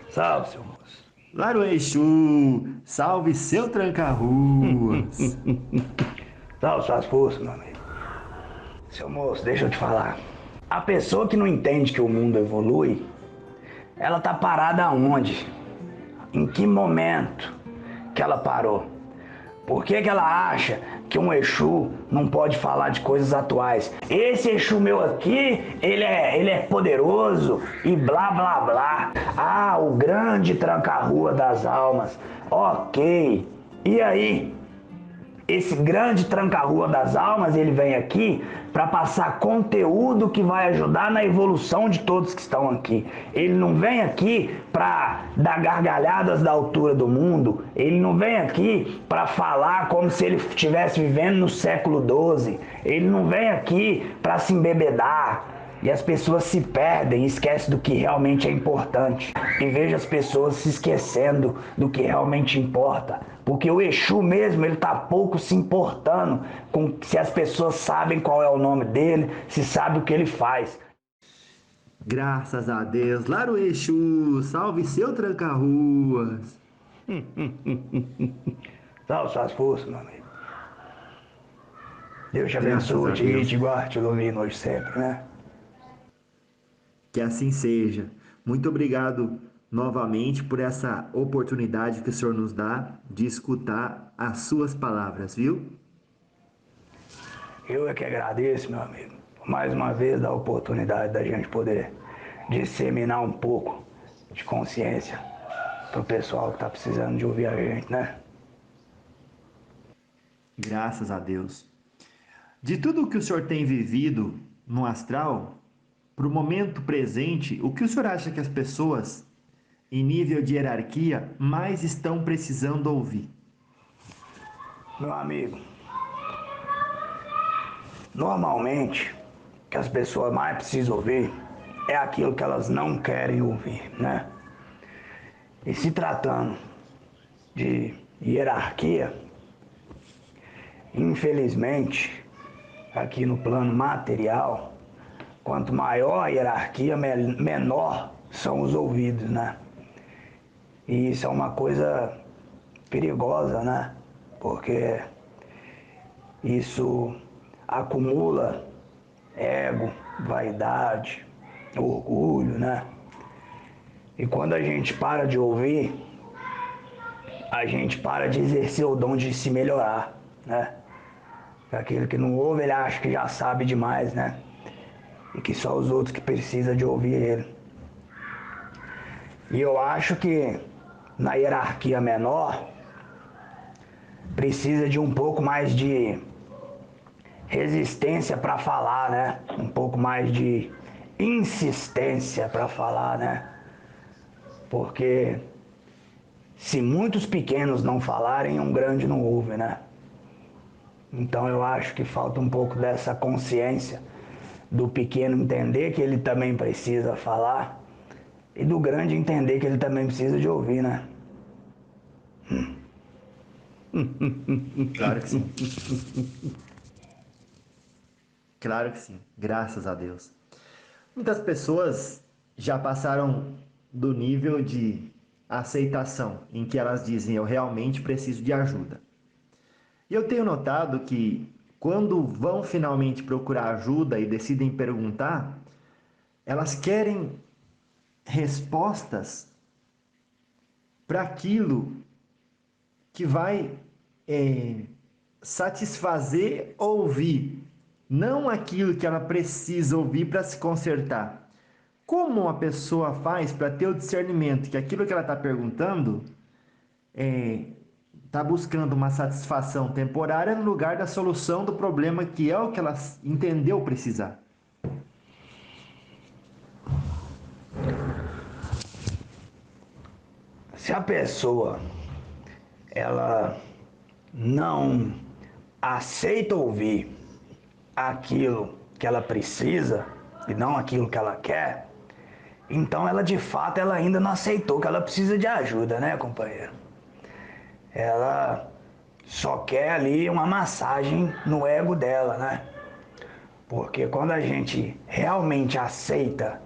Salve, seu moço. Laroeixo, salve seu tranca-ruas. Salve suas forças, meu amigo. Seu moço, deixa eu te falar. A pessoa que não entende que o mundo evolui, ela tá parada aonde? Em que momento que ela parou? Por que que ela acha que um Exu não pode falar de coisas atuais? Esse Exu meu aqui, ele é poderoso e blá blá blá. Ah, o grande tranca-rua das almas. Ok. E aí? Esse grande tranca-rua das almas, ele vem aqui para passar conteúdo que vai ajudar na evolução de todos que estão aqui. Ele não vem aqui para dar gargalhadas da altura do mundo. Ele não vem aqui para falar como se ele estivesse vivendo no século XII. Ele não vem aqui para se embebedar. E as pessoas se perdem e esquecem do que realmente é importante. E vejo as pessoas se esquecendo do que realmente importa. Porque o Exu mesmo, ele tá pouco se importando com se as pessoas sabem qual é o nome dele, se sabe o que ele faz. Graças a Deus. Laroeixo, salve seu tranca-ruas. Salve suas forças, meu amigo. Deus te Graças abençoe, a Deus. te guarde, te ilumine hoje sempre, né? Que assim seja. Muito obrigado novamente por essa oportunidade que o Senhor nos dá de escutar as suas palavras, viu? Eu é que agradeço, meu amigo, por mais uma vez dar a oportunidade da gente poder disseminar um pouco de consciência pro pessoal que tá precisando de ouvir a gente, né? Graças a Deus. De tudo que o senhor tem vivido no astral, para o momento presente, o que o senhor acha que as pessoas, em nível de hierarquia, mais estão precisando ouvir? Meu amigo, normalmente o que as pessoas mais precisam ouvir é aquilo que elas não querem ouvir, né? E se tratando de hierarquia, infelizmente, aqui no plano material, quanto maior a hierarquia, menor são os ouvidos, né? E isso é uma coisa perigosa, né? Porque isso acumula ego, vaidade, orgulho, né? E quando a gente para de ouvir, a gente para de exercer o dom de se melhorar, né? Aquele que não ouve, ele acha que já sabe demais, né? E que só os outros que precisam de ouvir ele. E eu acho que na hierarquia menor precisa de um pouco mais de resistência para falar, né? Um pouco mais de insistência para falar, né? Porque se muitos pequenos não falarem, um grande não ouve, né? Então eu acho que falta um pouco dessa consciência do pequeno entender que ele também precisa falar e do grande entender que ele também precisa de ouvir, né? Claro que sim. Claro que sim. Graças a Deus. Muitas pessoas já passaram do nível de aceitação em que elas dizem eu realmente preciso de ajuda. E eu tenho notado que quando vão finalmente procurar ajuda e decidem perguntar, elas querem respostas para aquilo que vai satisfazer ouvir, não aquilo que ela precisa ouvir para se consertar. Como uma pessoa faz para ter o discernimento que aquilo que ela está perguntando está buscando uma satisfação temporária no lugar da solução do problema que é o que ela entendeu precisar? Se a pessoa ela não aceita ouvir aquilo que ela precisa e não aquilo que ela quer, então ela de fato ela ainda não aceitou que ela precisa de ajuda, né, companheiro? Ela só quer ali uma massagem no ego dela, né? Porque quando a gente realmente aceita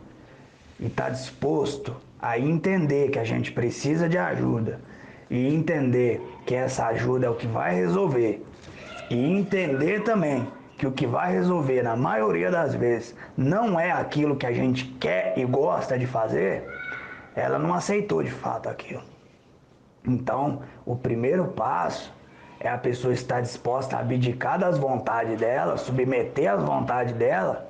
e está disposto a entender que a gente precisa de ajuda e entender que essa ajuda é o que vai resolver e entender também que o que vai resolver na maioria das vezes não é aquilo que a gente quer e gosta de fazer, ela não aceitou de fato aquilo. Então, o primeiro passo é a pessoa estar disposta a abdicar das vontades dela, submeter às vontades dela,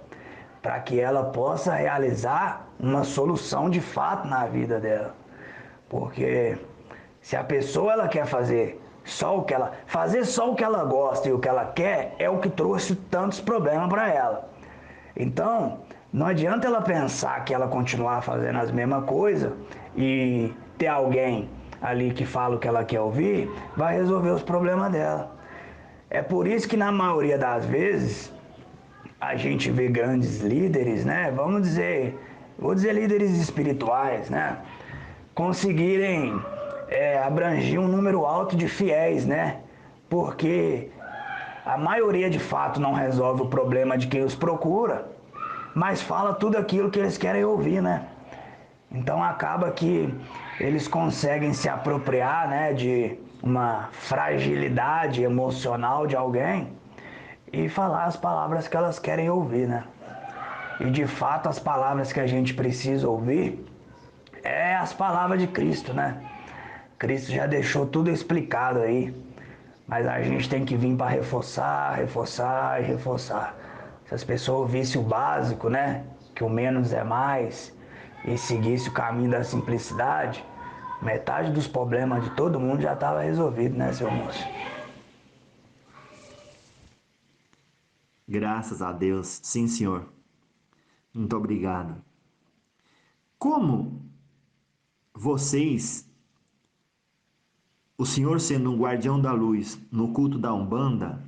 para que ela possa realizar uma solução de fato na vida dela. Porque se a pessoa ela quer fazer só o que ela gosta e o que ela quer, é o que trouxe tantos problemas para ela. Então, não adianta ela pensar que ela continuar fazendo as mesmas coisas e ter alguém ali que fala o que ela quer ouvir, vai resolver os problemas dela. É por isso que na maioria das vezes a gente vê grandes líderes, né? Vou dizer líderes espirituais, né? Conseguirem abranger um número alto de fiéis, né? Porque a maioria de fato não resolve o problema de quem os procura, mas fala tudo aquilo que eles querem ouvir, né? Então acaba que eles conseguem se apropriar, né, de uma fragilidade emocional de alguém e falar as palavras que elas querem ouvir, né? E de fato as palavras que a gente precisa ouvir é as palavras de Cristo, né? Cristo já deixou tudo explicado aí, mas a gente tem que vir para reforçar, reforçar e reforçar. Se as pessoas ouvissem o básico, né, que o menos é mais, e seguisse o caminho da simplicidade, metade dos problemas de todo mundo já estava resolvido, né, seu moço? Graças a Deus. Sim, senhor. Muito obrigado. Como vocês, o senhor sendo um guardião da luz no culto da Umbanda,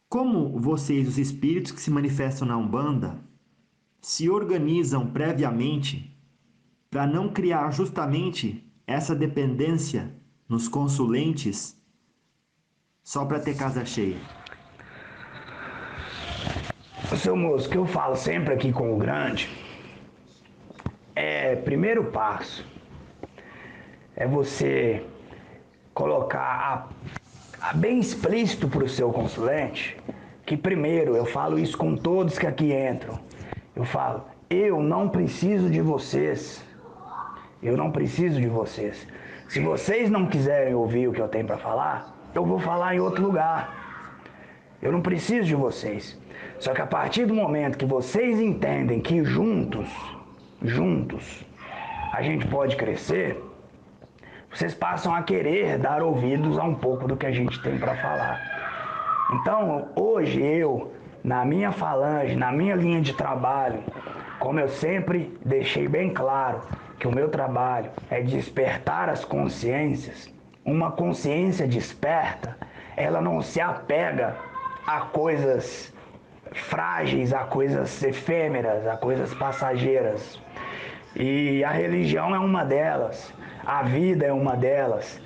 como vocês, os espíritos que se manifestam na Umbanda, se organizam previamente para não criar justamente essa dependência nos consulentes só para ter casa cheia? Seu moço, o que eu falo sempre aqui com o grande primeiro passo é você colocar bem explícito para o seu consulente que primeiro, eu falo isso com todos que aqui entram, eu falo, eu não preciso de vocês, eu não preciso de vocês. Se vocês não quiserem ouvir o que eu tenho para falar, eu vou falar em outro lugar. Eu não preciso de vocês. Só que a partir do momento que vocês entendem que juntos, a gente pode crescer, vocês passam a querer dar ouvidos a um pouco do que a gente tem para falar. Então, hoje eu, na minha falange, na minha linha de trabalho, como eu sempre deixei bem claro, que o meu trabalho é despertar as consciências, uma consciência desperta, ela não se apega a coisas frágeis, a coisas efêmeras, a coisas passageiras. E a religião é uma delas, a vida é uma delas.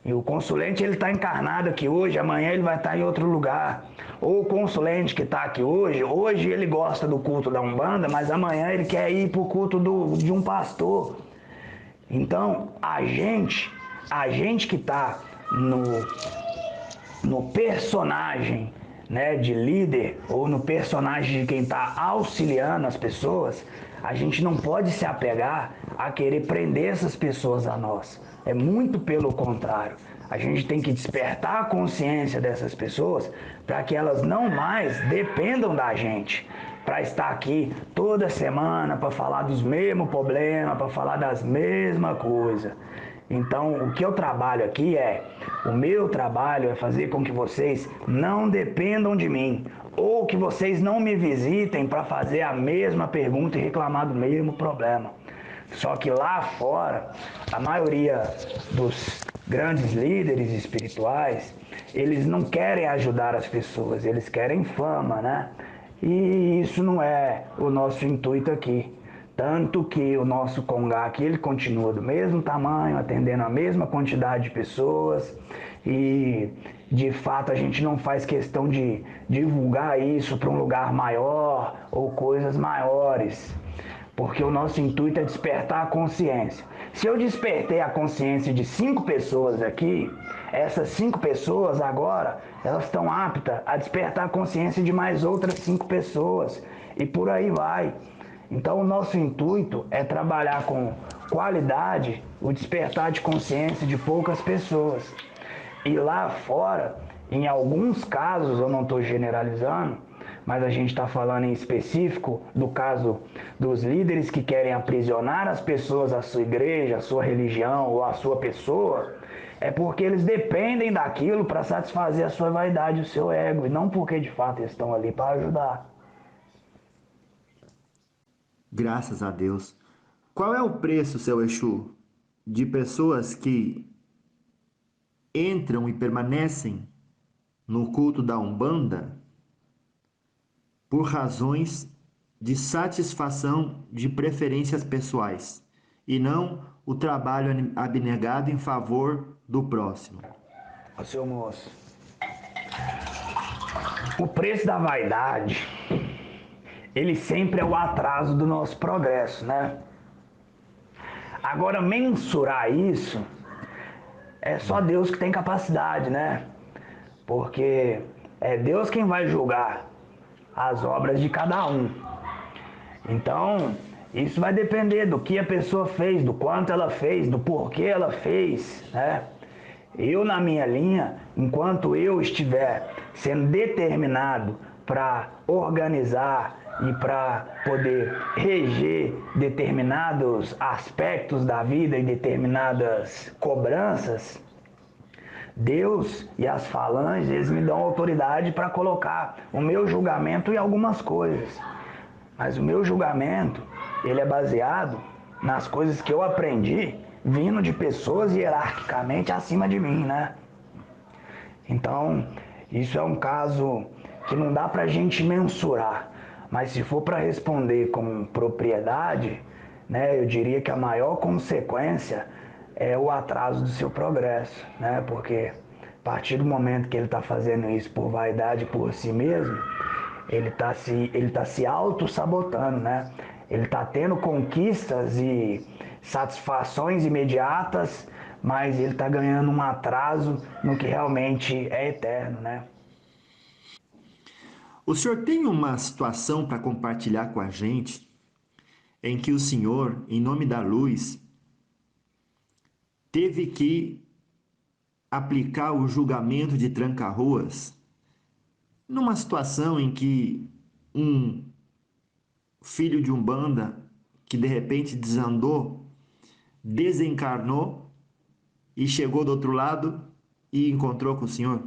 E o consulente ele está encarnado aqui hoje, amanhã ele vai estar em outro lugar. Ou o consulente que está aqui hoje ele gosta do culto da Umbanda, mas amanhã ele quer ir para o culto de um pastor. Então, a gente que está no personagem, né, de líder ou no personagem de quem está auxiliando as pessoas, a gente não pode se apegar a querer prender essas pessoas a nós. É muito pelo contrário. A gente tem que despertar a consciência dessas pessoas para que elas não mais dependam da gente, para estar aqui toda semana para falar dos mesmos problemas, para falar das mesmas coisas. Então, o que eu trabalho aqui o meu trabalho é fazer com que vocês não dependam de mim, ou que vocês não me visitem para fazer a mesma pergunta e reclamar do mesmo problema. Só que lá fora, a maioria dos grandes líderes espirituais, eles não querem ajudar as pessoas, eles querem fama, né? E isso não é o nosso intuito aqui. Tanto que o nosso Congá aqui, ele continua do mesmo tamanho, atendendo a mesma quantidade de pessoas. E, de fato, a gente não faz questão de divulgar isso para um lugar maior ou coisas maiores. porque o nosso intuito é despertar a consciência. Se eu despertei a consciência de 5 pessoas aqui, essas 5 pessoas agora, elas estão aptas a despertar a consciência de mais outras 5 pessoas, e por aí vai. Então o nosso intuito é trabalhar com qualidade o despertar de consciência de poucas pessoas. E lá fora, em alguns casos, eu não estou generalizando, mas a gente está falando em específico do caso dos líderes que querem aprisionar as pessoas à sua igreja, à sua religião ou à sua pessoa, é porque eles dependem daquilo para satisfazer a sua vaidade, o seu ego, e não porque de fato eles estão ali para ajudar. Graças a Deus. Qual é o preço, seu Exu, de pessoas que entram e permanecem no culto da Umbanda por razões de satisfação de preferências pessoais e não o trabalho abnegado em favor do próximo? Ô, seu moço, o preço da vaidade, ele sempre é o atraso do nosso progresso, né? Agora, mensurar isso, é só Deus que tem capacidade, né? Porque é Deus quem vai julgar as obras de cada um. Então, isso vai depender do que a pessoa fez, do quanto ela fez, do porquê ela fez, né? Eu, na minha linha, enquanto eu estiver sendo determinado para organizar e para poder reger determinados aspectos da vida e determinadas cobranças, Deus e as falanges, eles me dão autoridade para colocar o meu julgamento em algumas coisas. Mas o meu julgamento, ele é baseado nas coisas que eu aprendi vindo de pessoas hierarquicamente acima de mim, né? Então, isso é um caso que não dá pra gente mensurar. Mas se for para responder com propriedade, né, eu diria que a maior consequência é o atraso do seu progresso, né? Porque a partir do momento que ele está fazendo isso por vaidade por si mesmo, ele tá se auto-sabotando, né? Ele está tendo conquistas e satisfações imediatas, mas ele está ganhando um atraso no que realmente é eterno, né? O senhor tem uma situação para compartilhar com a gente em que o senhor, em nome da luz, teve que aplicar o julgamento de tranca-ruas numa situação em que um filho de Umbanda que de repente desandou, desencarnou e chegou do outro lado e encontrou com o senhor?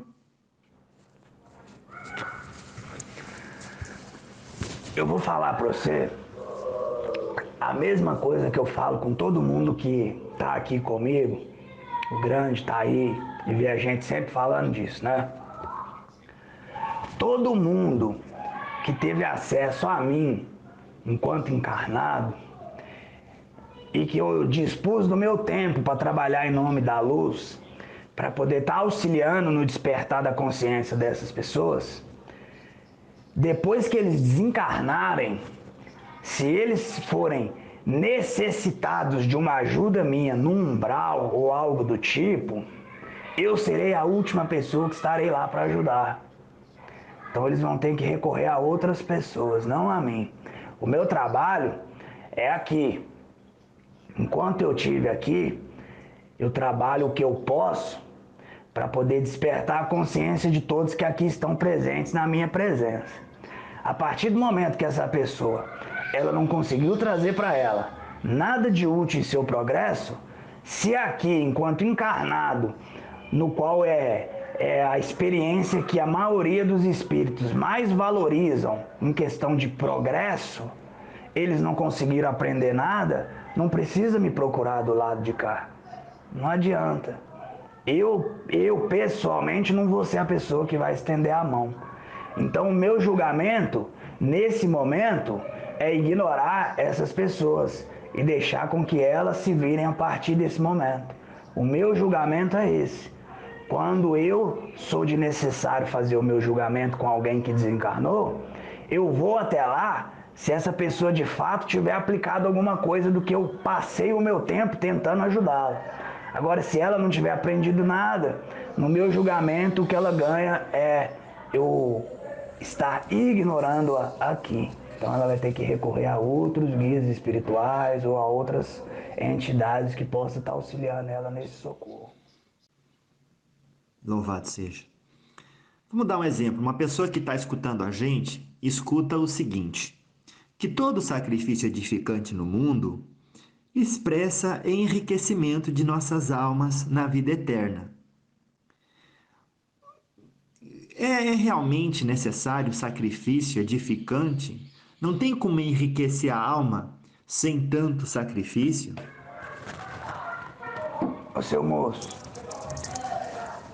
Eu vou falar para você a mesma coisa que eu falo com todo mundo que tá aqui comigo. O grande tá aí e vê a gente sempre falando disso, né? Todo mundo que teve acesso a mim enquanto encarnado e que eu dispus do meu tempo para trabalhar em nome da luz, para poder estar auxiliando no despertar da consciência dessas pessoas, depois que eles desencarnarem, se eles forem necessitados de uma ajuda minha num umbral ou algo do tipo, eu serei a última pessoa que estarei lá para ajudar. Então eles vão ter que recorrer a outras pessoas, não a mim. O meu trabalho é aqui. Enquanto eu estive aqui, eu trabalho o que eu posso para poder despertar a consciência de todos que aqui estão presentes na minha presença. A partir do momento que essa pessoa ela não conseguiu trazer para ela nada de útil em seu progresso, se aqui, enquanto encarnado, no qual é a experiência que a maioria dos espíritos mais valorizam em questão de progresso, eles não conseguiram aprender nada, não precisa me procurar do lado de cá. Não adianta. Eu pessoalmente não vou ser a pessoa que vai estender a mão. Então o meu julgamento, nesse momento, é ignorar essas pessoas e deixar com que elas se virem a partir desse momento. O meu julgamento é esse. Quando eu sou de necessário fazer o meu julgamento com alguém que desencarnou, eu vou até lá se essa pessoa de fato tiver aplicado alguma coisa do que eu passei o meu tempo tentando ajudá-la. Agora, se ela não tiver aprendido nada, no meu julgamento o que ela ganha é eu estar ignorando-a aqui. Então ela vai ter que recorrer a outros guias espirituais ou a outras entidades que possam estar auxiliando ela nesse socorro. Louvado seja. Vamos dar um exemplo. Uma pessoa que está escutando a gente, escuta o seguinte: que todo sacrifício edificante no mundo expressa enriquecimento de nossas almas na vida eterna. É realmente necessário sacrifício edificante? Não tem como enriquecer a alma sem tanto sacrifício? Ô seu moço,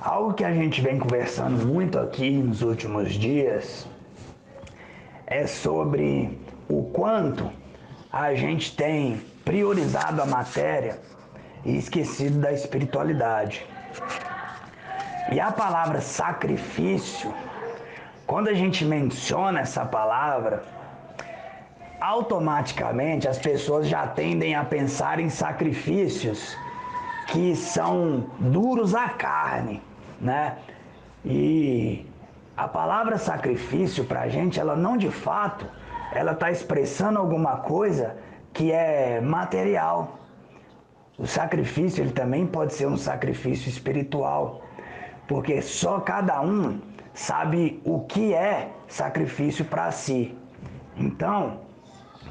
algo que a gente vem conversando muito aqui nos últimos dias é sobre o quanto a gente tem priorizado a matéria e esquecido da espiritualidade. E a palavra sacrifício, quando a gente menciona essa palavra, automaticamente as pessoas já tendem a pensar em sacrifícios que são duros à carne, né? E a palavra sacrifício para a gente, ela não de fato, ela está expressando alguma coisa que é material. O sacrifício, ele também pode ser um sacrifício espiritual, porque só cada um sabe o que é sacrifício para si. Então,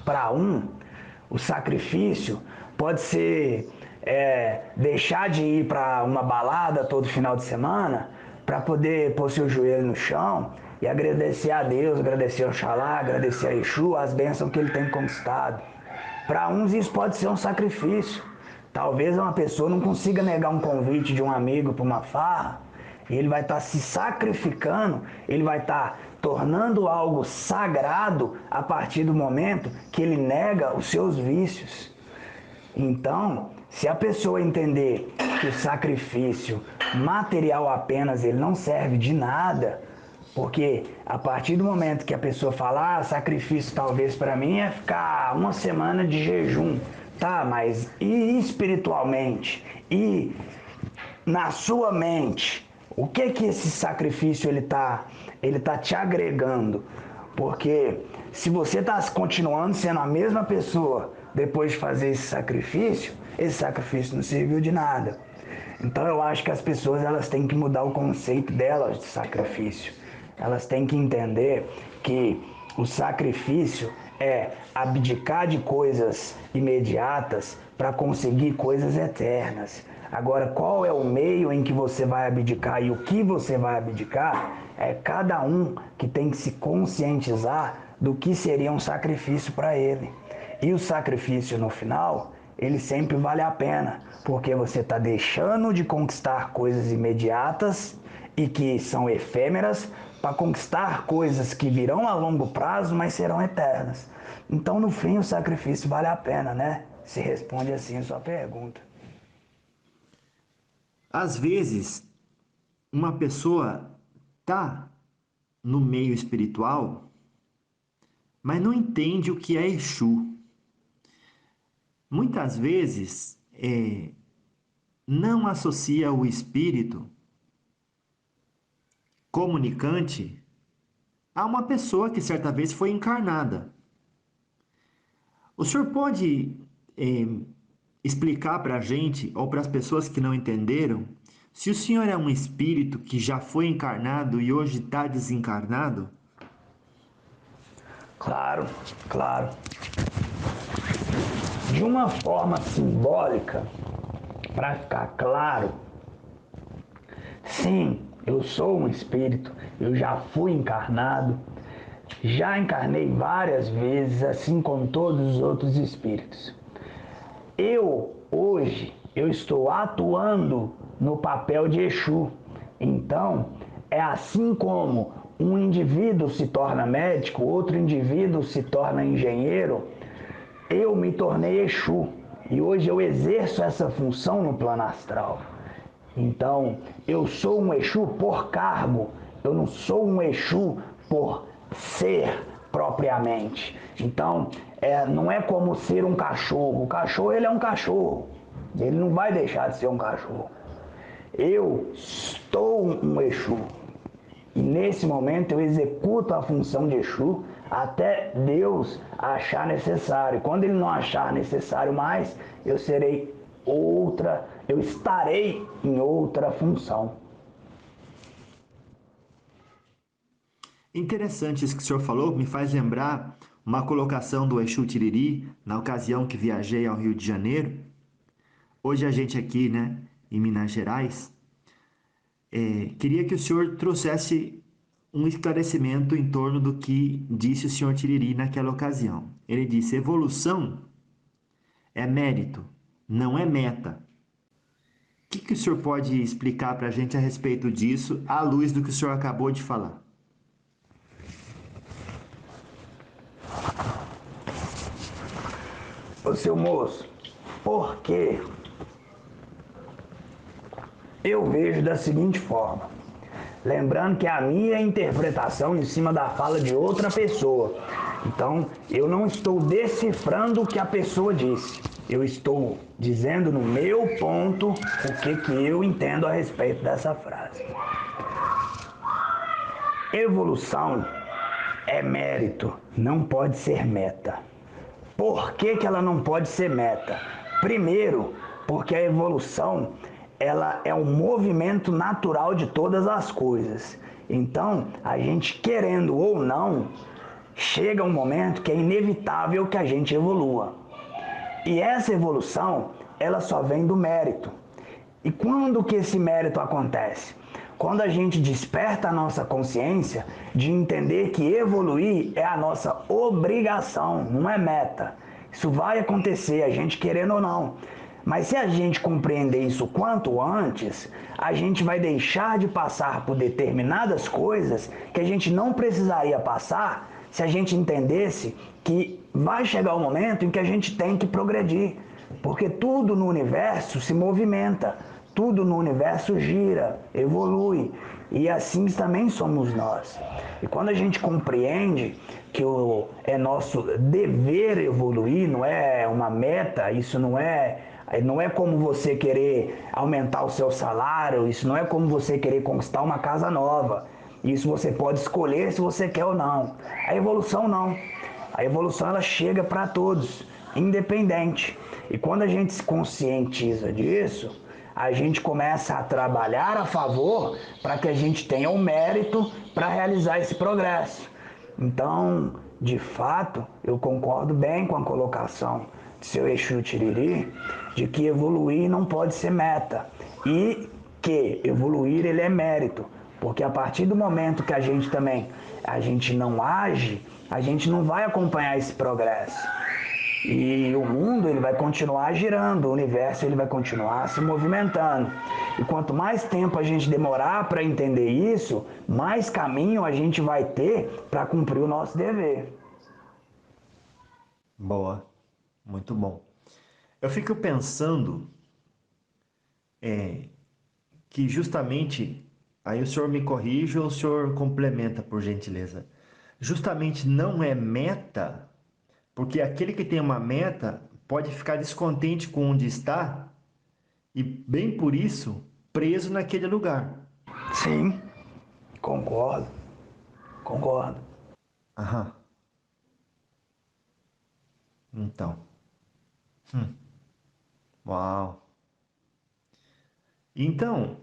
para um, o sacrifício pode ser deixar de ir para uma balada todo final de semana para poder pôr seu joelho no chão e agradecer a Deus, agradecer ao Oxalá, agradecer a Exu, as bênçãos que ele tem conquistado. Para uns isso pode ser um sacrifício. Talvez uma pessoa não consiga negar um convite de um amigo para uma farra, e ele vai estar se sacrificando, ele vai estar tornando algo sagrado a partir do momento que ele nega os seus vícios. Então, se a pessoa entender que o sacrifício material apenas ele não serve de nada, porque a partir do momento que a pessoa fala, sacrifício talvez para mim é ficar uma semana de jejum, tá, mas e espiritualmente? E na sua mente? O que esse sacrifício ele tá te agregando? Porque se você está continuando sendo a mesma pessoa depois de fazer esse sacrifício não serviu de nada. Então eu acho que as pessoas elas têm que mudar o conceito delas de sacrifício. Elas têm que entender que o sacrifício é abdicar de coisas imediatas para conseguir coisas eternas. Agora, qual é o meio em que você vai abdicar e o que você vai abdicar? É cada um que tem que se conscientizar do que seria um sacrifício para ele. E o sacrifício no final, ele sempre vale a pena, porque você está deixando de conquistar coisas imediatas e que são efêmeras para conquistar coisas que virão a longo prazo, mas serão eternas. Então, no fim, o sacrifício vale a pena, né? Se responde assim a sua pergunta. Às vezes, uma pessoa está no meio espiritual, mas não entende o que é Exu. Muitas vezes, não associa o espírito comunicante a uma pessoa que certa vez foi encarnada. O senhor pode explicar para a gente, ou para as pessoas que não entenderam, se o senhor é um espírito que já foi encarnado e hoje está desencarnado? Claro, claro. De uma forma simbólica, para ficar claro, sim, eu sou um espírito, eu já fui encarnado, já encarnei várias vezes, assim como todos os outros espíritos. Hoje, eu estou atuando no papel de Exu. Então, é assim como um indivíduo se torna médico, outro indivíduo se torna engenheiro, eu me tornei Exu. E hoje eu exerço essa função no plano astral. Então, eu sou um Exu por cargo, eu não sou um Exu por ser propriamente. Então, não é como ser um cachorro. O cachorro, ele é um cachorro. Ele não vai deixar de ser um cachorro. Eu estou um Exu. E nesse momento eu executo a função de Exu até Deus achar necessário. Quando ele não achar necessário mais, eu estarei em outra função. Interessante isso que o senhor falou, me faz lembrar uma colocação do Exu Tiriri na ocasião que viajei ao Rio de Janeiro. Hoje a gente aqui, né, em Minas Gerais, queria que o senhor trouxesse um esclarecimento em torno do que disse o senhor Tiriri naquela ocasião. Ele disse: evolução é mérito, não é meta. O que o senhor pode explicar para a gente a respeito disso, à luz do que o senhor acabou de falar? Ô seu moço, por quê? Eu vejo da seguinte forma, lembrando que a minha interpretação em cima da fala de outra pessoa. Então, eu não estou decifrando o que a pessoa disse. Eu estou dizendo no meu ponto o que eu entendo a respeito dessa frase. Evolução é mérito, não pode ser meta. Por que ela não pode ser meta? Primeiro, porque a evolução ela é um movimento natural de todas as coisas. Então, a gente querendo ou não, chega um momento que é inevitável que a gente evolua. E essa evolução, ela só vem do mérito. E quando que esse mérito acontece? Quando a gente desperta a nossa consciência de entender que evoluir é a nossa obrigação, não é meta. Isso vai acontecer, a gente querendo ou não. Mas se a gente compreender isso quanto antes, a gente vai deixar de passar por determinadas coisas que a gente não precisaria passar se a gente entendesse que vai chegar o momento em que a gente tem que progredir. Porque tudo no universo se movimenta, tudo no universo gira, evolui. E assim também somos nós. E quando a gente compreende que é nosso dever evoluir, não é uma meta, isso não é como você querer aumentar o seu salário, isso não é como você querer conquistar uma casa nova. Isso você pode escolher se você quer ou não. A evolução não. A evolução ela chega para todos, independente. E quando a gente se conscientiza disso, a gente começa a trabalhar a favor para que a gente tenha o mérito para realizar esse progresso. Então, de fato, eu concordo bem com a colocação de seu Exu Tiriri, de que evoluir não pode ser meta e que evoluir ele é mérito, porque a partir do momento que a gente não age, a gente não vai acompanhar esse progresso. E o mundo ele vai continuar girando, o universo ele vai continuar se movimentando. E quanto mais tempo a gente demorar para entender isso, mais caminho a gente vai ter para cumprir o nosso dever. Boa, muito bom. Eu fico pensando que justamente, aí o senhor me corrige ou o senhor complementa, por gentileza. Justamente não é meta, porque aquele que tem uma meta pode ficar descontente com onde está e, bem por isso, preso naquele lugar. Sim, concordo. Aham. Então. Uau. Então,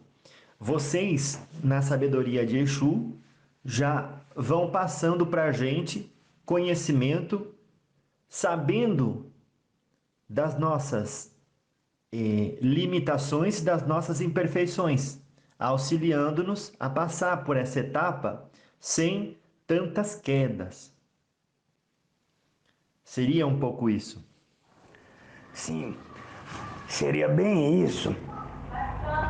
vocês, na sabedoria de Exu, já vão passando para a gente conhecimento, sabendo das nossas limitações, das nossas imperfeições, auxiliando-nos a passar por essa etapa sem tantas quedas. Seria um pouco isso? Sim, seria bem isso,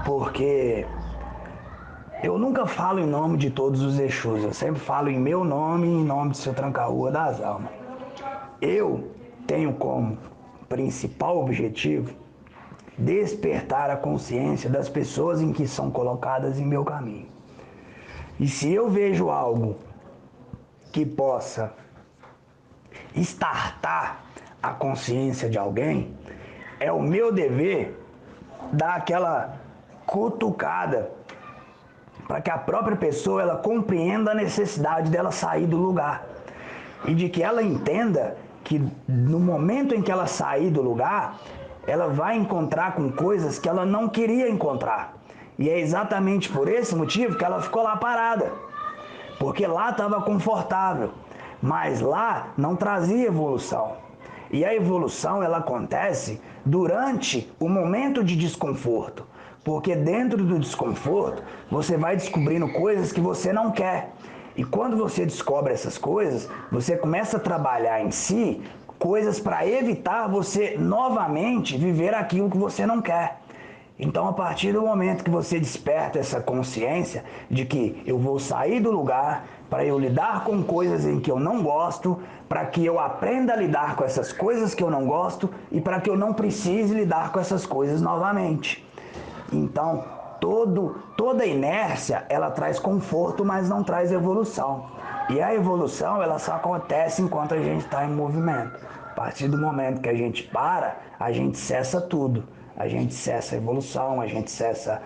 porque eu nunca falo em nome de todos os Exus, eu sempre falo em meu nome e em nome do seu Tranca-Rua das Almas. Eu tenho como principal objetivo despertar a consciência das pessoas em que são colocadas em meu caminho. E se eu vejo algo que possa estartar a consciência de alguém, é o meu dever dar aquela cutucada para que a própria pessoa ela compreenda a necessidade dela sair do lugar e de que ela entenda que no momento em que ela sair do lugar, ela vai encontrar com coisas que ela não queria encontrar. E é exatamente por esse motivo que ela ficou lá parada. Porque lá estava confortável, mas lá não trazia evolução. E a evolução ela acontece durante o momento de desconforto. Porque dentro do desconforto, você vai descobrindo coisas que você não quer. E quando você descobre essas coisas, você começa a trabalhar em si coisas para evitar você novamente viver aquilo que você não quer. Então, a partir do momento que você desperta essa consciência de que eu vou sair do lugar para eu lidar com coisas em que eu não gosto, para que eu aprenda a lidar com essas coisas que eu não gosto e para que eu não precise lidar com essas coisas novamente. Então, toda inércia, ela traz conforto, mas não traz evolução. E a evolução, ela só acontece enquanto a gente está em movimento. A partir do momento que a gente para, a gente cessa tudo. A gente cessa a evolução, a gente cessa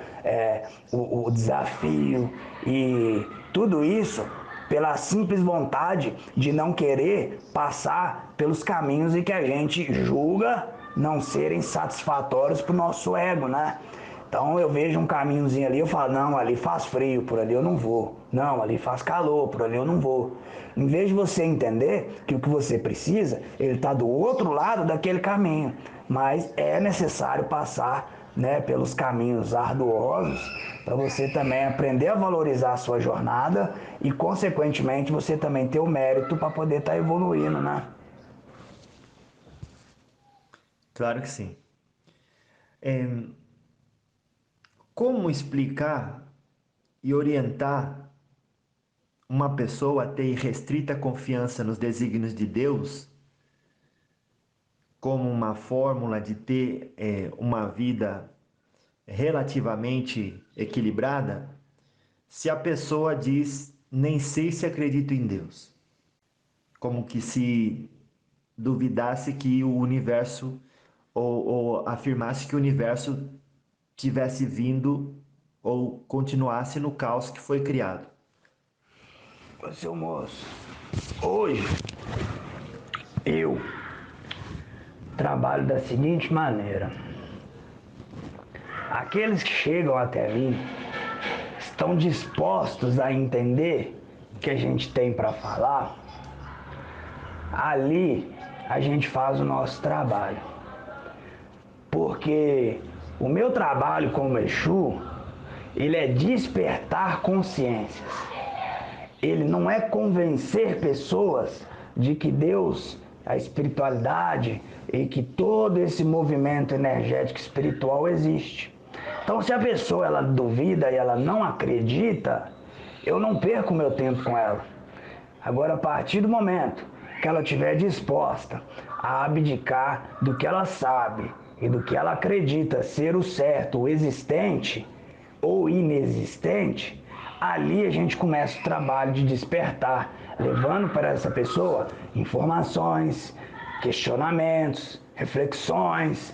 o desafio e tudo isso pela simples vontade de não querer passar pelos caminhos em que a gente julga não serem satisfatórios para o nosso ego, né? Então eu vejo um caminhozinho ali, eu falo, não, ali faz frio, por ali eu não vou. Não, ali faz calor, por ali eu não vou. Em vez de você entender que o que você precisa, ele está do outro lado daquele caminho. Mas é necessário passar, né, pelos caminhos arduosos para você também aprender a valorizar a sua jornada e, consequentemente, você também ter o mérito para poder estar evoluindo, né? Claro que sim. Como explicar e orientar uma pessoa a ter irrestrita confiança nos desígnios de Deus como uma fórmula de ter uma vida relativamente equilibrada, se a pessoa diz, nem sei se acredito em Deus? Como que se duvidasse que o universo, ou afirmasse que o universo tivesse vindo ou continuasse no caos que foi criado. Ô, seu moço, hoje eu trabalho da seguinte maneira. Aqueles que chegam até mim estão dispostos a entender o que a gente tem para falar. Ali a gente faz o nosso trabalho. Porque o meu trabalho como Exu, ele é despertar consciências. Ele não é convencer pessoas de que Deus, a espiritualidade e que todo esse movimento energético espiritual existe. Então, se a pessoa ela duvida e ela não acredita, eu não perco meu tempo com ela. Agora, a partir do momento que ela estiver disposta a abdicar do que ela sabe e do que ela acredita ser o certo, o existente ou inexistente, ali a gente começa o trabalho de despertar, levando para essa pessoa informações, questionamentos, reflexões,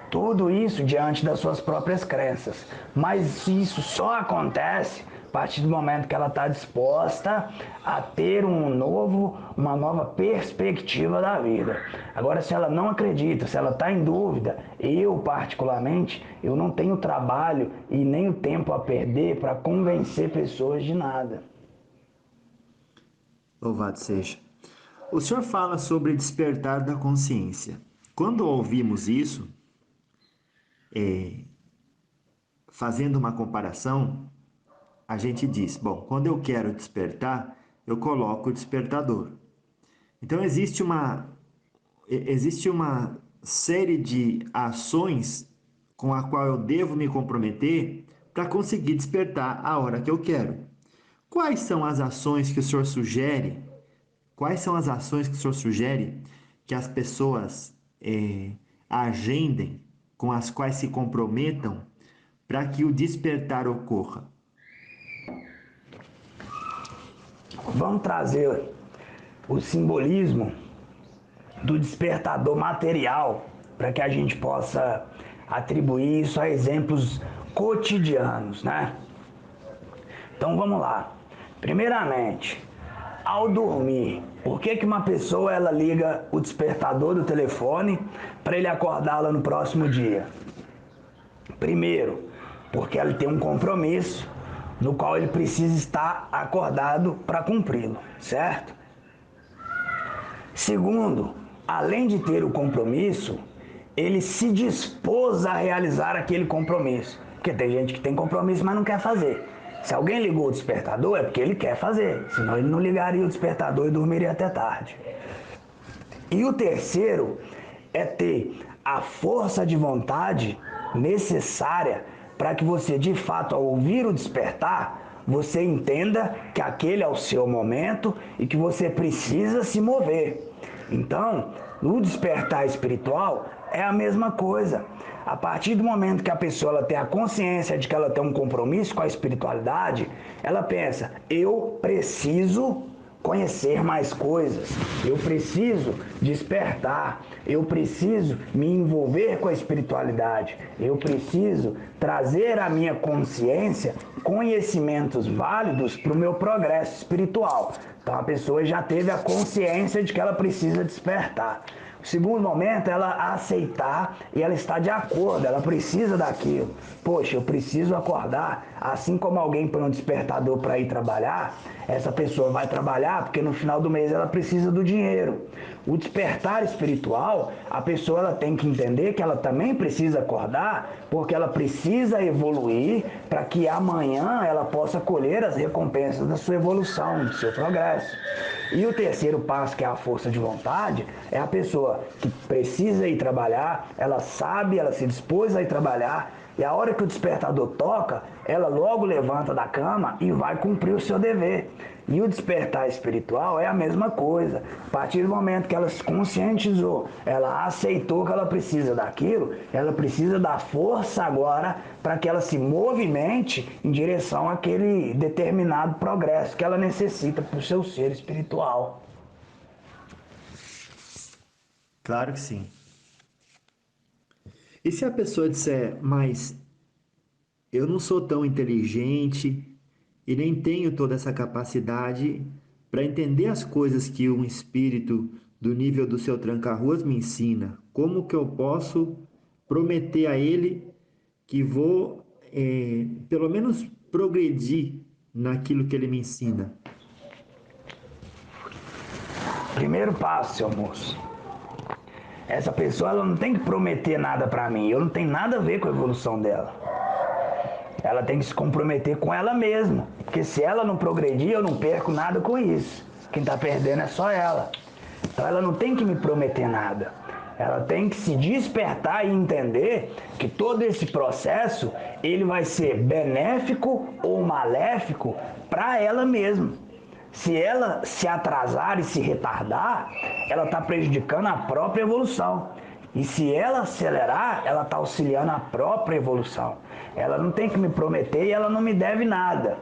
tudo isso diante das suas próprias crenças. Mas isso só acontece a partir do momento que ela está disposta a ter uma nova perspectiva da vida. Agora, se ela não acredita, se ela está em dúvida, eu particularmente, eu não tenho trabalho e nem o tempo a perder para convencer pessoas de nada. Louvado seja. O senhor fala sobre despertar da consciência. Quando ouvimos isso, fazendo uma comparação, a gente diz, bom, quando eu quero despertar, eu coloco o despertador. Então existe uma série de ações com a qual eu devo me comprometer para conseguir despertar a hora que eu quero. Quais são as ações que o senhor sugere? Quais são as ações que o senhor sugere que as pessoas agendem, com as quais se comprometam para que o despertar ocorra? Vamos trazer o simbolismo do despertador material, para que a gente possa atribuir isso a exemplos cotidianos, né? Então vamos lá. Primeiramente, ao dormir, por que uma pessoa ela liga o despertador do telefone para ele acordá-la no próximo dia? Primeiro, porque ela tem um compromisso no qual ele precisa estar acordado para cumpri-lo, certo? Segundo, além de ter o compromisso, ele se dispôs a realizar aquele compromisso. Porque tem gente que tem compromisso, mas não quer fazer. Se alguém ligou o despertador, é porque ele quer fazer. Senão ele não ligaria o despertador e dormiria até tarde. E o terceiro é ter a força de vontade necessária para que você, de fato, ao ouvir o despertar, você entenda que aquele é o seu momento e que você precisa se mover. Então, no despertar espiritual é a mesma coisa. A partir do momento que a pessoa ela tem a consciência de que ela tem um compromisso com a espiritualidade, ela pensa, eu preciso conhecer mais coisas, eu preciso despertar, eu preciso me envolver com a espiritualidade, eu preciso trazer à minha consciência conhecimentos válidos para o meu progresso espiritual. Então a pessoa já teve a consciência de que ela precisa despertar. O segundo momento é ela aceitar e ela está de acordo, ela precisa daquilo. Poxa, eu preciso acordar, assim como alguém põe um despertador para ir trabalhar, essa pessoa vai trabalhar porque no final do mês ela precisa do dinheiro. O despertar espiritual, a pessoa ela tem que entender que ela também precisa acordar porque ela precisa evoluir para que amanhã ela possa colher as recompensas da sua evolução, do seu progresso. E o terceiro passo, que é a força de vontade, é a pessoa que precisa ir trabalhar, ela sabe, ela se dispôs a ir trabalhar, e a hora que o despertador toca, ela logo levanta da cama e vai cumprir o seu dever. E o despertar espiritual é a mesma coisa. A partir do momento que ela se conscientizou, ela aceitou que ela precisa daquilo, ela precisa da força agora para que ela se movimente em direção àquele determinado progresso que ela necessita para o seu ser espiritual. Claro que sim. E se a pessoa disser, mas eu não sou tão inteligente e nem tenho toda essa capacidade para entender as coisas que um espírito do nível do seu tranca-ruas me ensina, como que eu posso prometer a ele que vou, pelo menos, progredir naquilo que ele me ensina? Primeiro passo, seu moço. Essa pessoa ela não tem que prometer nada para mim, eu não tenho nada a ver com a evolução dela. Ela tem que se comprometer com ela mesma, porque se ela não progredir, eu não perco nada com isso. Quem está perdendo é só ela. Então ela não tem que me prometer nada. Ela tem que se despertar e entender que todo esse processo ele vai ser benéfico ou maléfico para ela mesma. Se ela se atrasar e se retardar, ela está prejudicando a própria evolução. E se ela acelerar, ela está auxiliando a própria evolução. Ela não tem que me prometer e ela não me deve nada.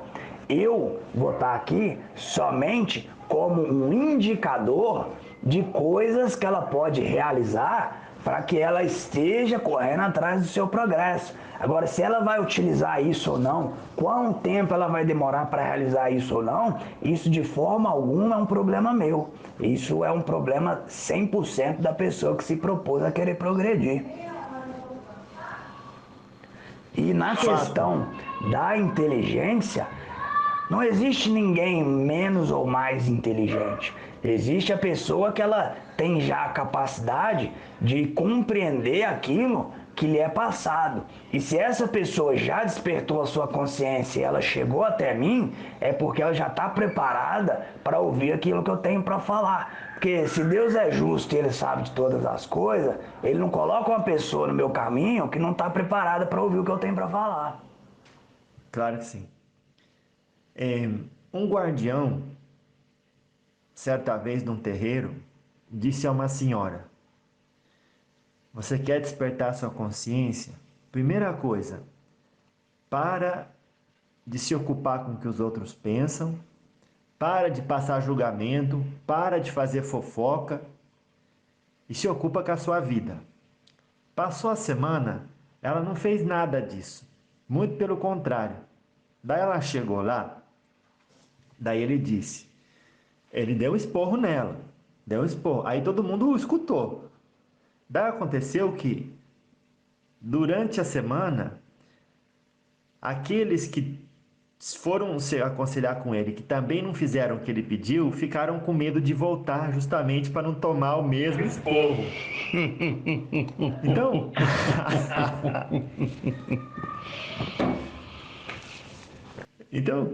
Eu vou estar aqui somente como um indicador de coisas que ela pode realizar para que ela esteja correndo atrás do seu progresso. Agora, se ela vai utilizar isso ou não, quanto tempo ela vai demorar para realizar isso ou não, isso de forma alguma é um problema meu. Isso é um problema 100% da pessoa que se propôs a querer progredir. E na questão da inteligência, não existe ninguém menos ou mais inteligente. Existe a pessoa que ela tem já a capacidade de compreender aquilo que lhe é passado. E se essa pessoa já despertou a sua consciência e ela chegou até mim, é porque ela já está preparada para ouvir aquilo que eu tenho para falar. Porque se Deus é justo e Ele sabe de todas as coisas, Ele não coloca uma pessoa no meu caminho que não está preparada para ouvir o que eu tenho para falar. Claro que sim. Um guardião, certa vez num terreiro, disse a uma senhora: você quer despertar sua consciência? Primeira coisa, para de se ocupar com o que os outros pensam, para de passar julgamento, para de fazer fofoca e se ocupa com a sua vida. Passou a semana, ela não fez nada disso. Muito pelo contrário. Daí ela chegou lá, daí ele disse, ele deu um esporro nela, deu um esporro. Aí todo mundo escutou. Daí aconteceu que, durante a semana, aqueles que foram se aconselhar com ele, que também não fizeram o que ele pediu, ficaram com medo de voltar justamente para não tomar o mesmo esporro. Então, então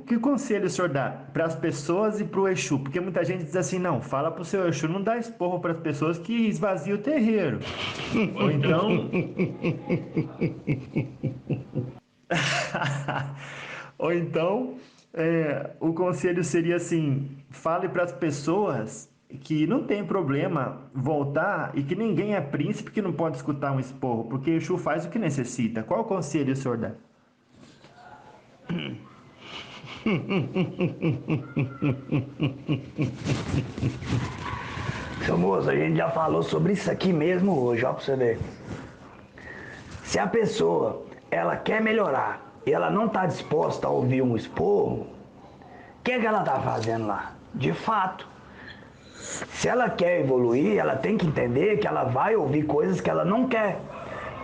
que conselho o senhor dá para as pessoas e para o Exu? Porque muita gente diz assim, não, fala para o seu Exu, não dá esporro para as pessoas que esvazia o terreiro. Ou então... Ou então, o conselho seria assim, fale para as pessoas que não tem problema voltar e que ninguém é príncipe que não pode escutar um esporro, porque o Exu faz o que necessita. Qual conselho o senhor dá? Seu moço, a gente já falou sobre isso aqui mesmo hoje, ó, pra você ver. Se a pessoa, ela quer melhorar e ela não está disposta a ouvir um esporro, o que ela está fazendo lá? De fato, se ela quer evoluir, ela tem que entender que ela vai ouvir coisas que ela não quer.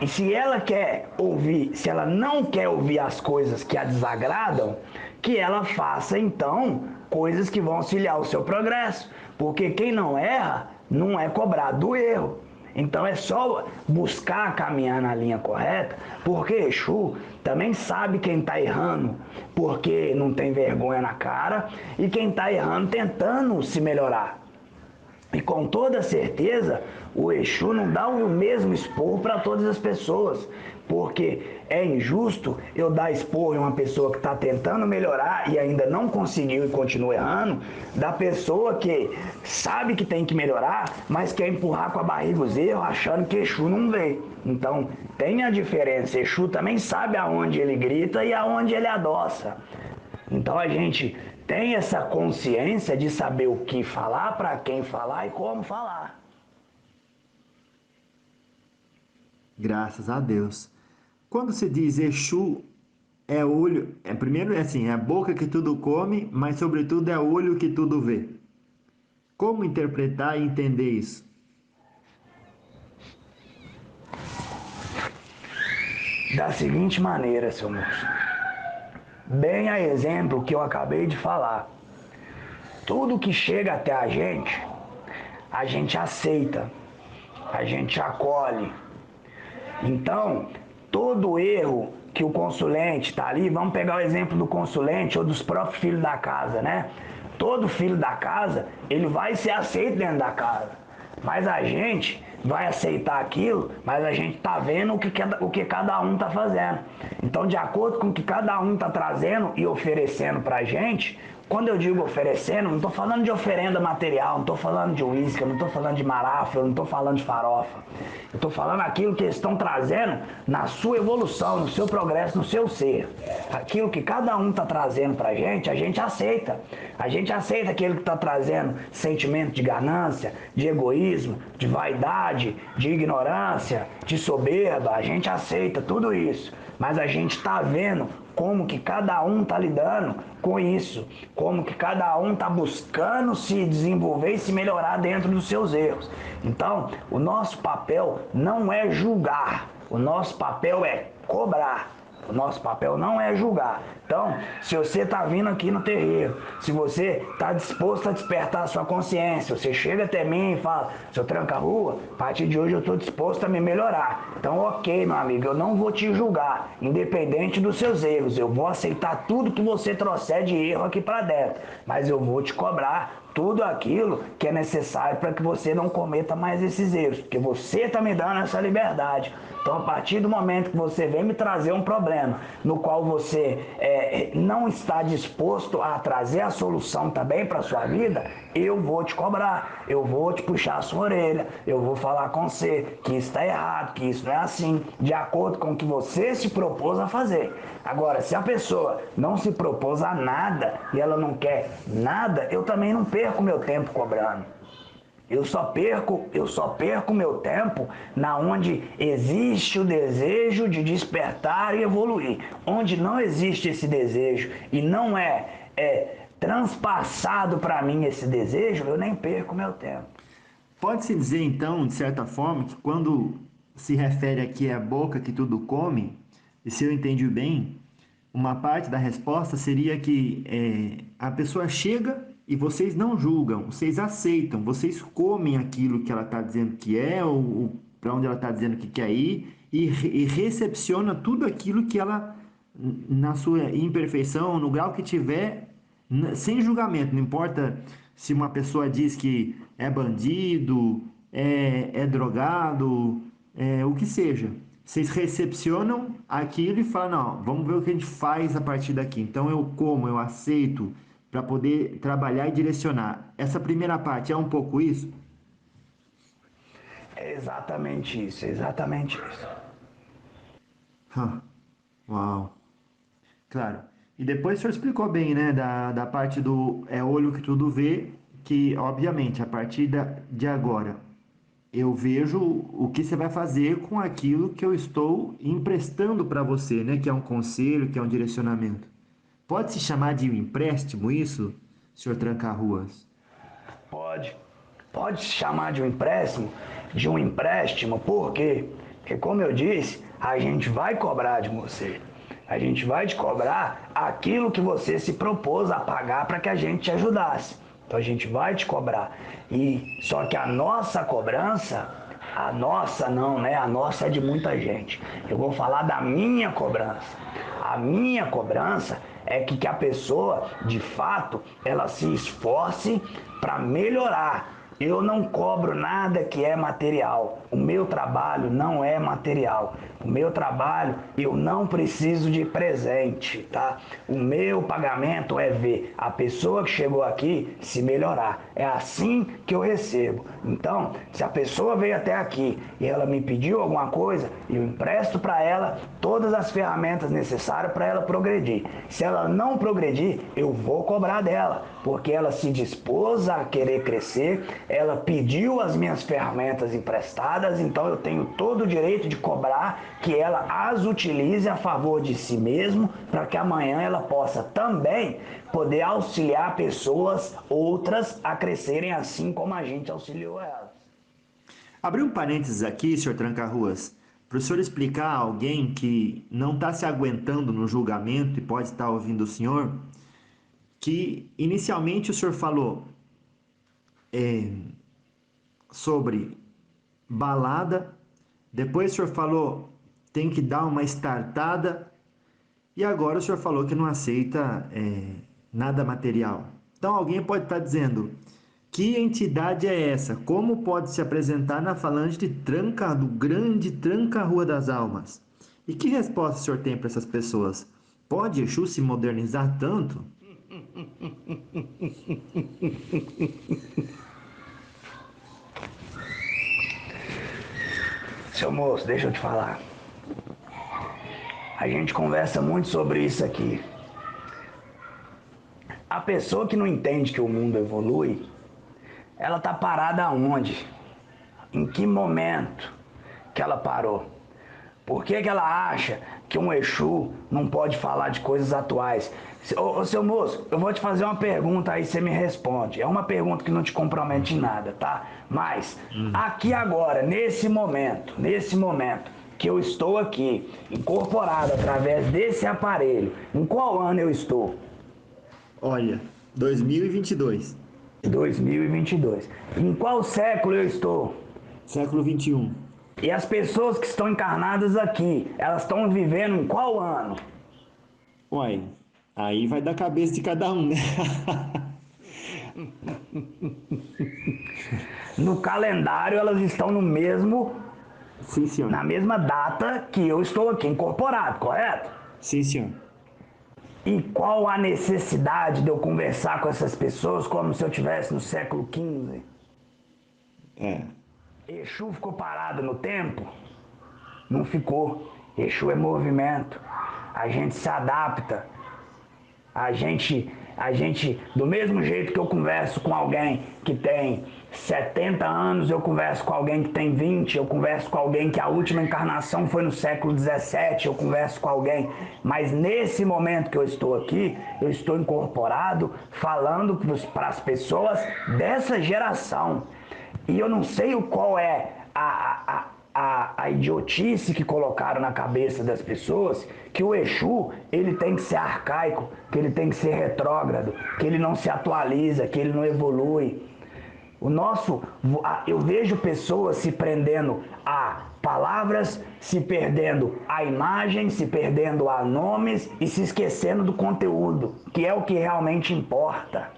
E se ela quer ouvir, se ela não quer ouvir as coisas que a desagradam, que ela faça então coisas que vão auxiliar o seu progresso. Porque quem não erra, não é cobrado do erro. Então é só buscar caminhar na linha correta, porque Exu também sabe quem está errando, porque não tem vergonha na cara, e quem está errando tentando se melhorar. E com toda certeza, o Exu não dá o mesmo esporro para todas as pessoas, porque é injusto eu dar esporro em uma pessoa que está tentando melhorar e ainda não conseguiu e continua errando, da pessoa que sabe que tem que melhorar, mas quer empurrar com a barriga os erros, achando que Exu não vê. Então, tem a diferença. Exu também sabe aonde ele grita e aonde ele adoça. Então, a gente tem essa consciência de saber o que falar, para quem falar e como falar. Graças a Deus. Quando se diz Exu, é olho, primeiro é assim, é a boca que tudo come, mas sobretudo é o olho que tudo vê. Como interpretar e entender isso? Da seguinte maneira, seu moço. Bem a exemplo que eu acabei de falar. Tudo que chega até a gente aceita, a gente acolhe. Então, todo erro que o consulente está ali, vamos pegar o exemplo do consulente ou dos próprios filhos da casa, né? Todo filho da casa, ele vai ser aceito dentro da casa. Mas a gente vai aceitar aquilo, mas a gente está vendo o que cada um está fazendo. Então, de acordo com o que cada um está trazendo e oferecendo para a gente, quando eu digo oferecendo, não estou falando de oferenda material, não estou falando de uísque, não estou falando de marafa, não estou falando de farofa. Eu estou falando aquilo que eles estão trazendo na sua evolução, no seu progresso, no seu ser. Aquilo que cada um está trazendo para a gente aceita. A gente aceita aquele que está trazendo sentimento de ganância, de egoísmo, de vaidade, de ignorância, de soberba. A gente aceita tudo isso. Mas a gente está vendo como que cada um está lidando com isso, como que cada um está buscando se desenvolver e se melhorar dentro dos seus erros. Então, o nosso papel não é julgar, o nosso papel é cobrar. O nosso papel não é julgar. Então, se você está vindo aqui no terreiro, se você está disposto a despertar a sua consciência, você chega até mim e fala, seu tranca-rua, a partir de hoje eu estou disposto a me melhorar. Então, ok, meu amigo, eu não vou te julgar, independente dos seus erros. Eu vou aceitar tudo que você trouxer de erro aqui para dentro, mas eu vou te cobrar tudo aquilo que é necessário para que você não cometa mais esses erros, porque você está me dando essa liberdade. Então, a partir do momento que você vem me trazer um problema no qual você não está disposto a trazer a solução também para a sua vida, eu vou te cobrar, eu vou te puxar a sua orelha, eu vou falar com você que isso está errado, que isso não é assim, de acordo com o que você se propôs a fazer. Agora, se a pessoa não se propôs a nada e ela não quer nada, eu também não perco meu tempo cobrando. Eu só perco meu tempo na onde existe o desejo de despertar e evoluir. Onde não existe esse desejo e não é transpassado para mim esse desejo, eu nem perco meu tempo. Pode-se dizer, então, de certa forma, que quando se refere aqui à boca que tudo come, e se eu entendi bem, uma parte da resposta seria que a pessoa chega e vocês não julgam, vocês aceitam, vocês comem aquilo que ela está dizendo que é, ou para onde ela está dizendo que quer ir, e recepciona tudo aquilo que ela, na sua imperfeição, no grau que tiver, sem julgamento. Não importa se uma pessoa diz que é bandido, é drogado, o que seja. Vocês recepcionam aquilo e falam, não, vamos ver o que a gente faz a partir daqui. Então eu como, eu aceito, para poder trabalhar e direcionar. Essa primeira parte é um pouco isso? É exatamente isso, é exatamente isso. Uau. Claro. E depois o senhor explicou bem, né, da parte do olho que tudo vê, que obviamente a partir de agora eu vejo o que você vai fazer com aquilo que eu estou emprestando para você, né, que é um conselho, que é um direcionamento. Pode se chamar de um empréstimo isso, senhor Tranca-Ruas? Pode. Pode se chamar de um empréstimo, por quê? Porque, como eu disse, a gente vai cobrar de você. A gente vai te cobrar aquilo que você se propôs a pagar para que a gente te ajudasse. Então a gente vai te cobrar. Só que a nossa cobrança, a nossa não, né? A nossa é de muita gente. Eu vou falar da minha cobrança. A minha cobrança é que a pessoa, de fato, ela se esforce para melhorar. Eu não cobro nada que é material. O meu trabalho não é material. O meu trabalho, eu não preciso de presente, tá? O meu pagamento é ver a pessoa que chegou aqui se melhorar. É assim que eu recebo. Então, se a pessoa veio até aqui e ela me pediu alguma coisa, eu empresto para ela todas as ferramentas necessárias para ela progredir. Se ela não progredir, eu vou cobrar dela, porque ela se dispôs a querer crescer, ela pediu as minhas ferramentas emprestadas, então eu tenho todo o direito de cobrar que ela as utilize a favor de si mesmo, para que amanhã ela possa também poder auxiliar pessoas outras a crescerem assim como a gente auxiliou elas. Abri um parênteses aqui, senhor Tranca-Ruas, para o senhor explicar a alguém que não está se aguentando no julgamento e pode estar ouvindo o senhor, que inicialmente o senhor falou sobre balada, depois o senhor falou tem que dar uma startada, e agora o senhor falou que não aceita nada material. Então alguém pode estar dizendo, que entidade é essa? Como pode se apresentar na falange do grande Tranca-Rua das Almas? E que resposta o senhor tem para essas pessoas? Pode Exu se modernizar tanto? Seu moço, deixa eu te falar. A gente conversa muito sobre isso aqui. A pessoa que não entende que o mundo evolui, ela tá parada aonde? Em que momento que ela parou? Por que ela acha que um Exu não pode falar de coisas atuais? Ô, seu moço, eu vou te fazer uma pergunta aí, você me responde. É uma pergunta que não te compromete em nada, tá? Mas, aqui agora, nesse momento que eu estou aqui, incorporado através desse aparelho, em qual ano eu estou? Olha, 2022. 2022. Em qual século eu estou? Século 21. E as pessoas que estão encarnadas aqui, elas estão vivendo em qual ano? Uai, aí vai da cabeça de cada um, né? No calendário, elas estão no mesmo... Sim, senhor. Na mesma data que eu estou aqui incorporado, correto? Sim, senhor. E qual a necessidade de eu conversar com essas pessoas como se eu estivesse no século XV? Exu ficou parado no tempo? Não ficou. Exu é movimento. A gente se adapta. A gente, do mesmo jeito que eu converso com alguém que tem 70 anos, eu converso com alguém que tem 20, eu converso com alguém que a última encarnação foi no século 17, eu converso com alguém, mas nesse momento que eu estou aqui, eu estou incorporado falando para as pessoas dessa geração. E eu não sei qual é a idiotice que colocaram na cabeça das pessoas, que o Exu, ele tem que ser arcaico, que ele tem que ser retrógrado, que ele não se atualiza, que ele não evolui. Eu vejo pessoas se prendendo a palavras, se perdendo a imagem, se perdendo a nomes e se esquecendo do conteúdo, que é o que realmente importa.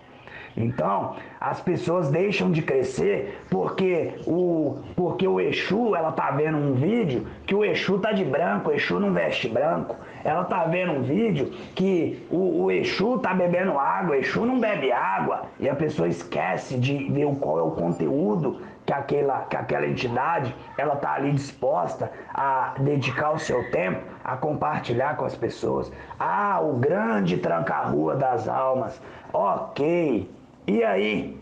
Então, as pessoas deixam de crescer porque o Exu, ela tá vendo um vídeo que o Exu tá de branco, o Exu não veste branco. Ela tá vendo um vídeo que o Exu tá bebendo água, o Exu não bebe água. E a pessoa esquece de ver qual é o conteúdo que aquela entidade, ela tá ali disposta a dedicar o seu tempo a compartilhar com as pessoas. Ah, o grande tranca-rua das almas. Ok. E aí,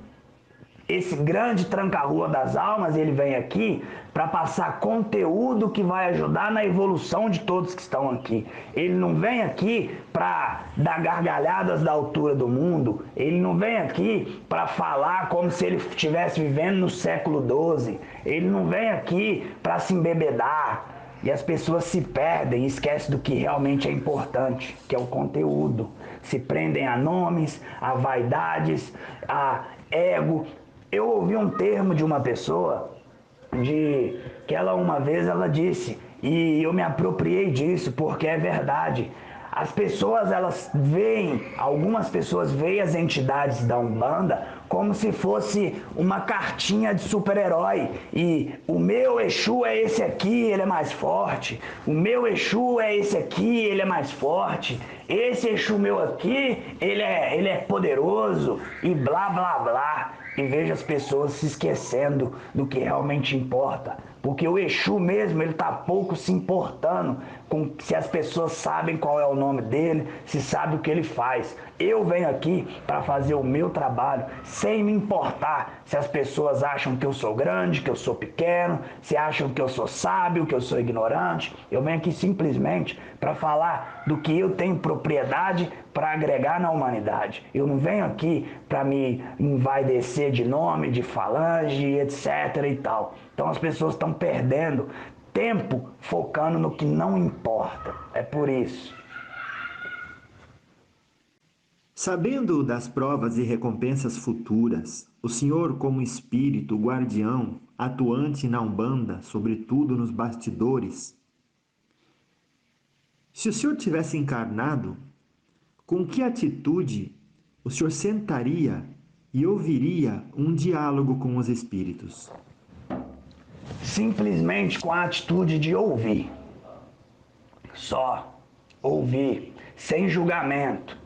esse grande tranca-rua das almas, ele vem aqui para passar conteúdo que vai ajudar na evolução de todos que estão aqui. Ele não vem aqui para dar gargalhadas da altura do mundo. Ele não vem aqui para falar como se ele estivesse vivendo no século XII. Ele não vem aqui para se embebedar. E as pessoas se perdem e esquecem do que realmente é importante, que é o conteúdo. Se prendem a nomes, a vaidades, a ego. Eu ouvi um termo de uma pessoa que ela uma vez ela disse, e eu me apropriei disso porque é verdade. As pessoas, algumas pessoas veem as entidades da Umbanda como se fosse uma cartinha de super-herói. E o meu Exu é esse aqui, ele é mais forte. O meu Exu é esse aqui, ele é mais forte. Esse Exu meu aqui, ele é poderoso e blá, blá, blá. E vejo as pessoas se esquecendo do que realmente importa. Porque o Exu mesmo, ele está pouco se importando com se as pessoas sabem qual é o nome dele, se sabe o que ele faz. Eu venho aqui para fazer o meu trabalho, sem me importar se as pessoas acham que eu sou grande, que eu sou pequeno, se acham que eu sou sábio, que eu sou ignorante. Eu venho aqui simplesmente para falar do que eu tenho propriedade para agregar na humanidade. Eu não venho aqui para me envaidecer de nome, de falange, etc. e tal. Então as pessoas estão perdendo tempo focando no que não importa. É por isso. Sabendo das provas e recompensas futuras, o Senhor, como espírito guardião, atuante na Umbanda, sobretudo nos bastidores, se o Senhor tivesse encarnado, com que atitude o Senhor sentaria e ouviria um diálogo com os espíritos? Simplesmente com a atitude de ouvir. Só ouvir, sem julgamento.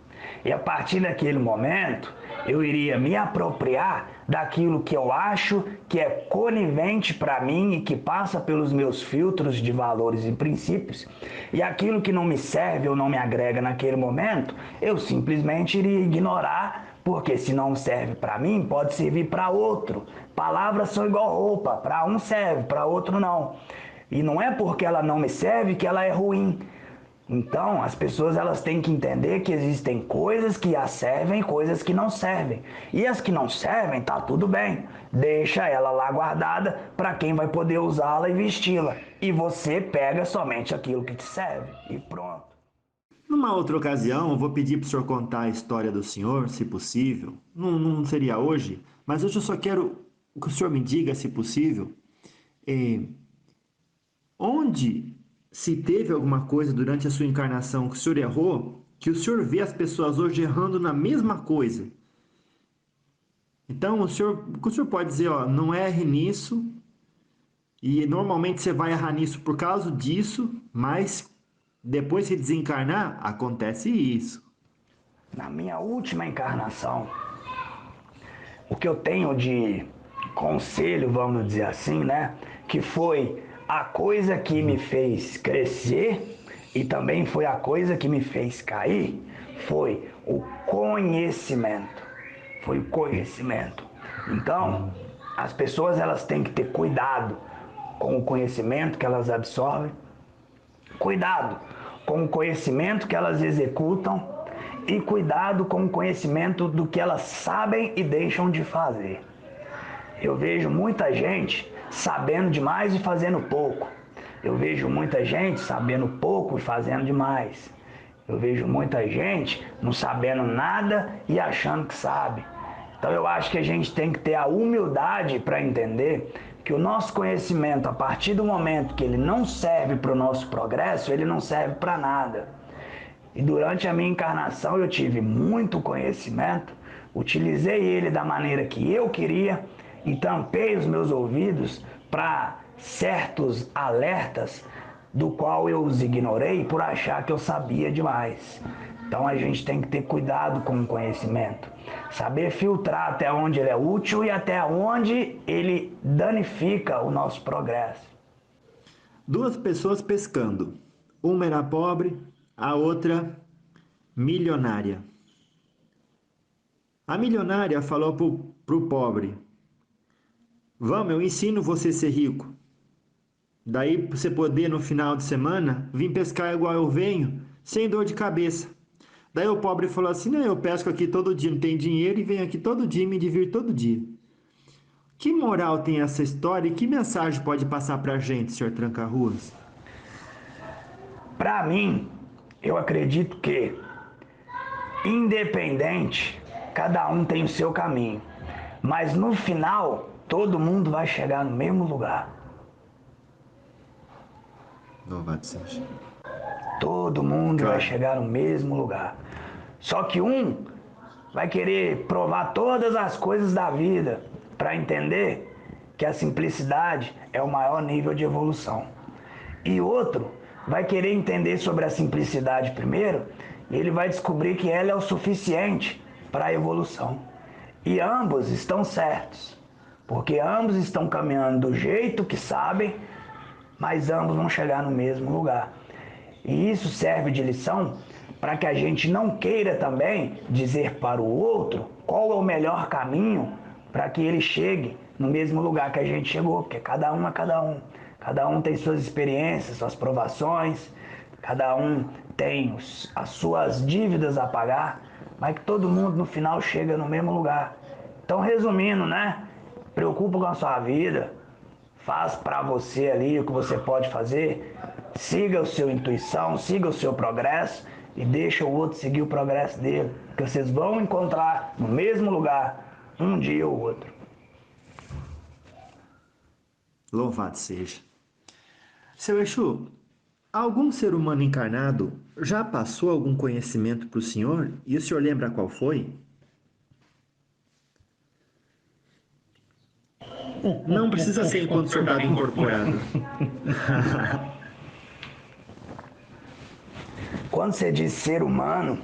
E a partir daquele momento, eu iria me apropriar daquilo que eu acho que é conivente para mim e que passa pelos meus filtros de valores e princípios. E aquilo que não me serve ou não me agrega naquele momento, eu simplesmente iria ignorar, porque se não serve para mim, pode servir para outro. Palavras são igual roupa, para um serve, para outro não. E não é porque ela não me serve que ela é ruim. Então, as pessoas elas têm que entender que existem coisas que as servem e coisas que não servem. E as que não servem, tá tudo bem. Deixa ela lá guardada para quem vai poder usá-la e vesti-la. E você pega somente aquilo que te serve. E pronto. Numa outra ocasião, eu vou pedir para o senhor contar a história do senhor, se possível. Não seria hoje, mas hoje eu só quero que o senhor me diga, se possível, onde se teve alguma coisa durante a sua encarnação que o senhor errou, que o senhor vê as pessoas hoje errando na mesma coisa. Então, o que o senhor pode dizer, não erre nisso, e normalmente você vai errar nisso por causa disso, mas depois de desencarnar, acontece isso. Na minha última encarnação, o que eu tenho de conselho, vamos dizer assim, né? Que foi a coisa que me fez crescer e também foi a coisa que me fez cair, foi o conhecimento. Foi o conhecimento. Então, As pessoas elas têm que ter cuidado com o conhecimento que elas absorvem, cuidado com o conhecimento que elas executam e cuidado com o conhecimento do que elas sabem e deixam de fazer. Eu vejo muita gente sabendo demais e fazendo pouco. Eu vejo muita gente sabendo pouco e fazendo demais. Eu vejo muita gente não sabendo nada e achando que sabe. Então eu acho que a gente tem que ter a humildade para entender que o nosso conhecimento, a partir do momento que ele não serve para o nosso progresso, ele não serve para nada. E durante a minha encarnação eu tive muito conhecimento, utilizei ele da maneira que eu queria e tampei os meus ouvidos para certos alertas do qual eu os ignorei por achar que eu sabia demais. Então a gente tem que ter cuidado com o conhecimento, saber filtrar até onde ele é útil e até onde ele danifica o nosso progresso. Duas pessoas pescando. Uma era pobre, a outra milionária. A milionária falou pro pobre: vamos, eu ensino você a ser rico. Daí você poder no final de semana vir pescar igual eu venho, sem dor de cabeça. Daí o pobre falou assim: não, eu pesco aqui todo dia, não tenho dinheiro e venho aqui todo dia e me divirto todo dia. Que moral tem essa história e que mensagem pode passar pra gente, senhor Tranca-Ruas? Para mim, eu acredito que, independente, cada um tem o seu caminho. Mas no final, todo mundo vai chegar no mesmo lugar. Louvado seja. Todo mundo Claro. vai chegar no mesmo lugar. Só que um vai querer provar todas as coisas da vida para entender que a simplicidade é o maior nível de evolução. E outro vai querer entender sobre a simplicidade primeiro e ele vai descobrir que ela é o suficiente para a evolução. E ambos estão certos, porque ambos estão caminhando do jeito que sabem, mas ambos vão chegar no mesmo lugar. E isso serve de lição para que a gente não queira também dizer para o outro qual é o melhor caminho para que ele chegue no mesmo lugar que a gente chegou, porque cada um é cada um. Cada um tem suas experiências, suas provações, cada um tem as suas dívidas a pagar, mas que todo mundo no final chega no mesmo lugar. Então, resumindo, né? Preocupa com a sua vida, faz para você ali o que você pode fazer, siga a sua intuição, siga o seu progresso e deixa o outro seguir o progresso dele, porque vocês vão encontrar no mesmo lugar um dia ou outro. Louvado seja. Seu Exu, algum ser humano encarnado já passou algum conhecimento para o senhor e o senhor lembra qual foi? Não precisa ser enquanto o senhor estava incorporado. Quando você diz ser humano,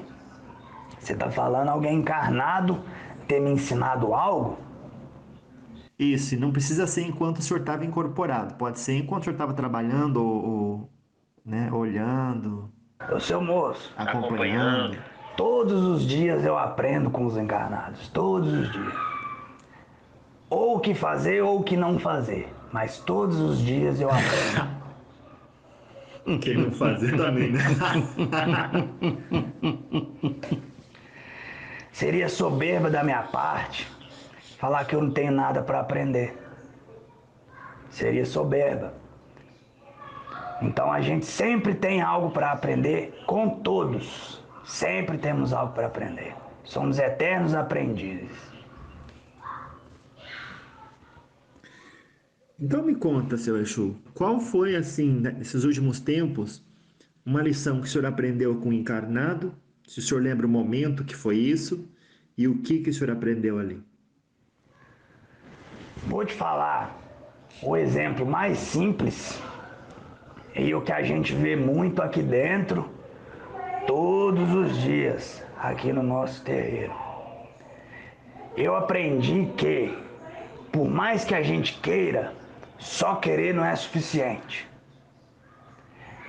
você está falando alguém encarnado ter me ensinado algo? Isso, e não precisa ser enquanto o senhor estava incorporado. Pode ser enquanto o senhor estava trabalhando ou né, olhando, Ô, seu moço, acompanhando. todos os dias eu aprendo com os encarnados, todos os dias. Ou o que fazer ou o que não fazer, mas todos os dias eu aprendo. Quem não fazer também, né? Seria soberba da minha parte falar que eu não tenho nada para aprender. Seria soberba. Então a gente sempre tem algo para aprender com todos. Sempre temos algo para aprender. Somos eternos aprendizes. Então me conta, seu Exu, qual foi, assim, nesses últimos tempos, uma lição que o senhor aprendeu com o encarnado? Se o senhor lembra o momento que foi isso e o que o senhor aprendeu ali? Vou te falar o exemplo mais simples e o que a gente vê muito aqui dentro, todos os dias, aqui no nosso terreiro. Eu aprendi que, por mais que a gente queira, só querer não é suficiente.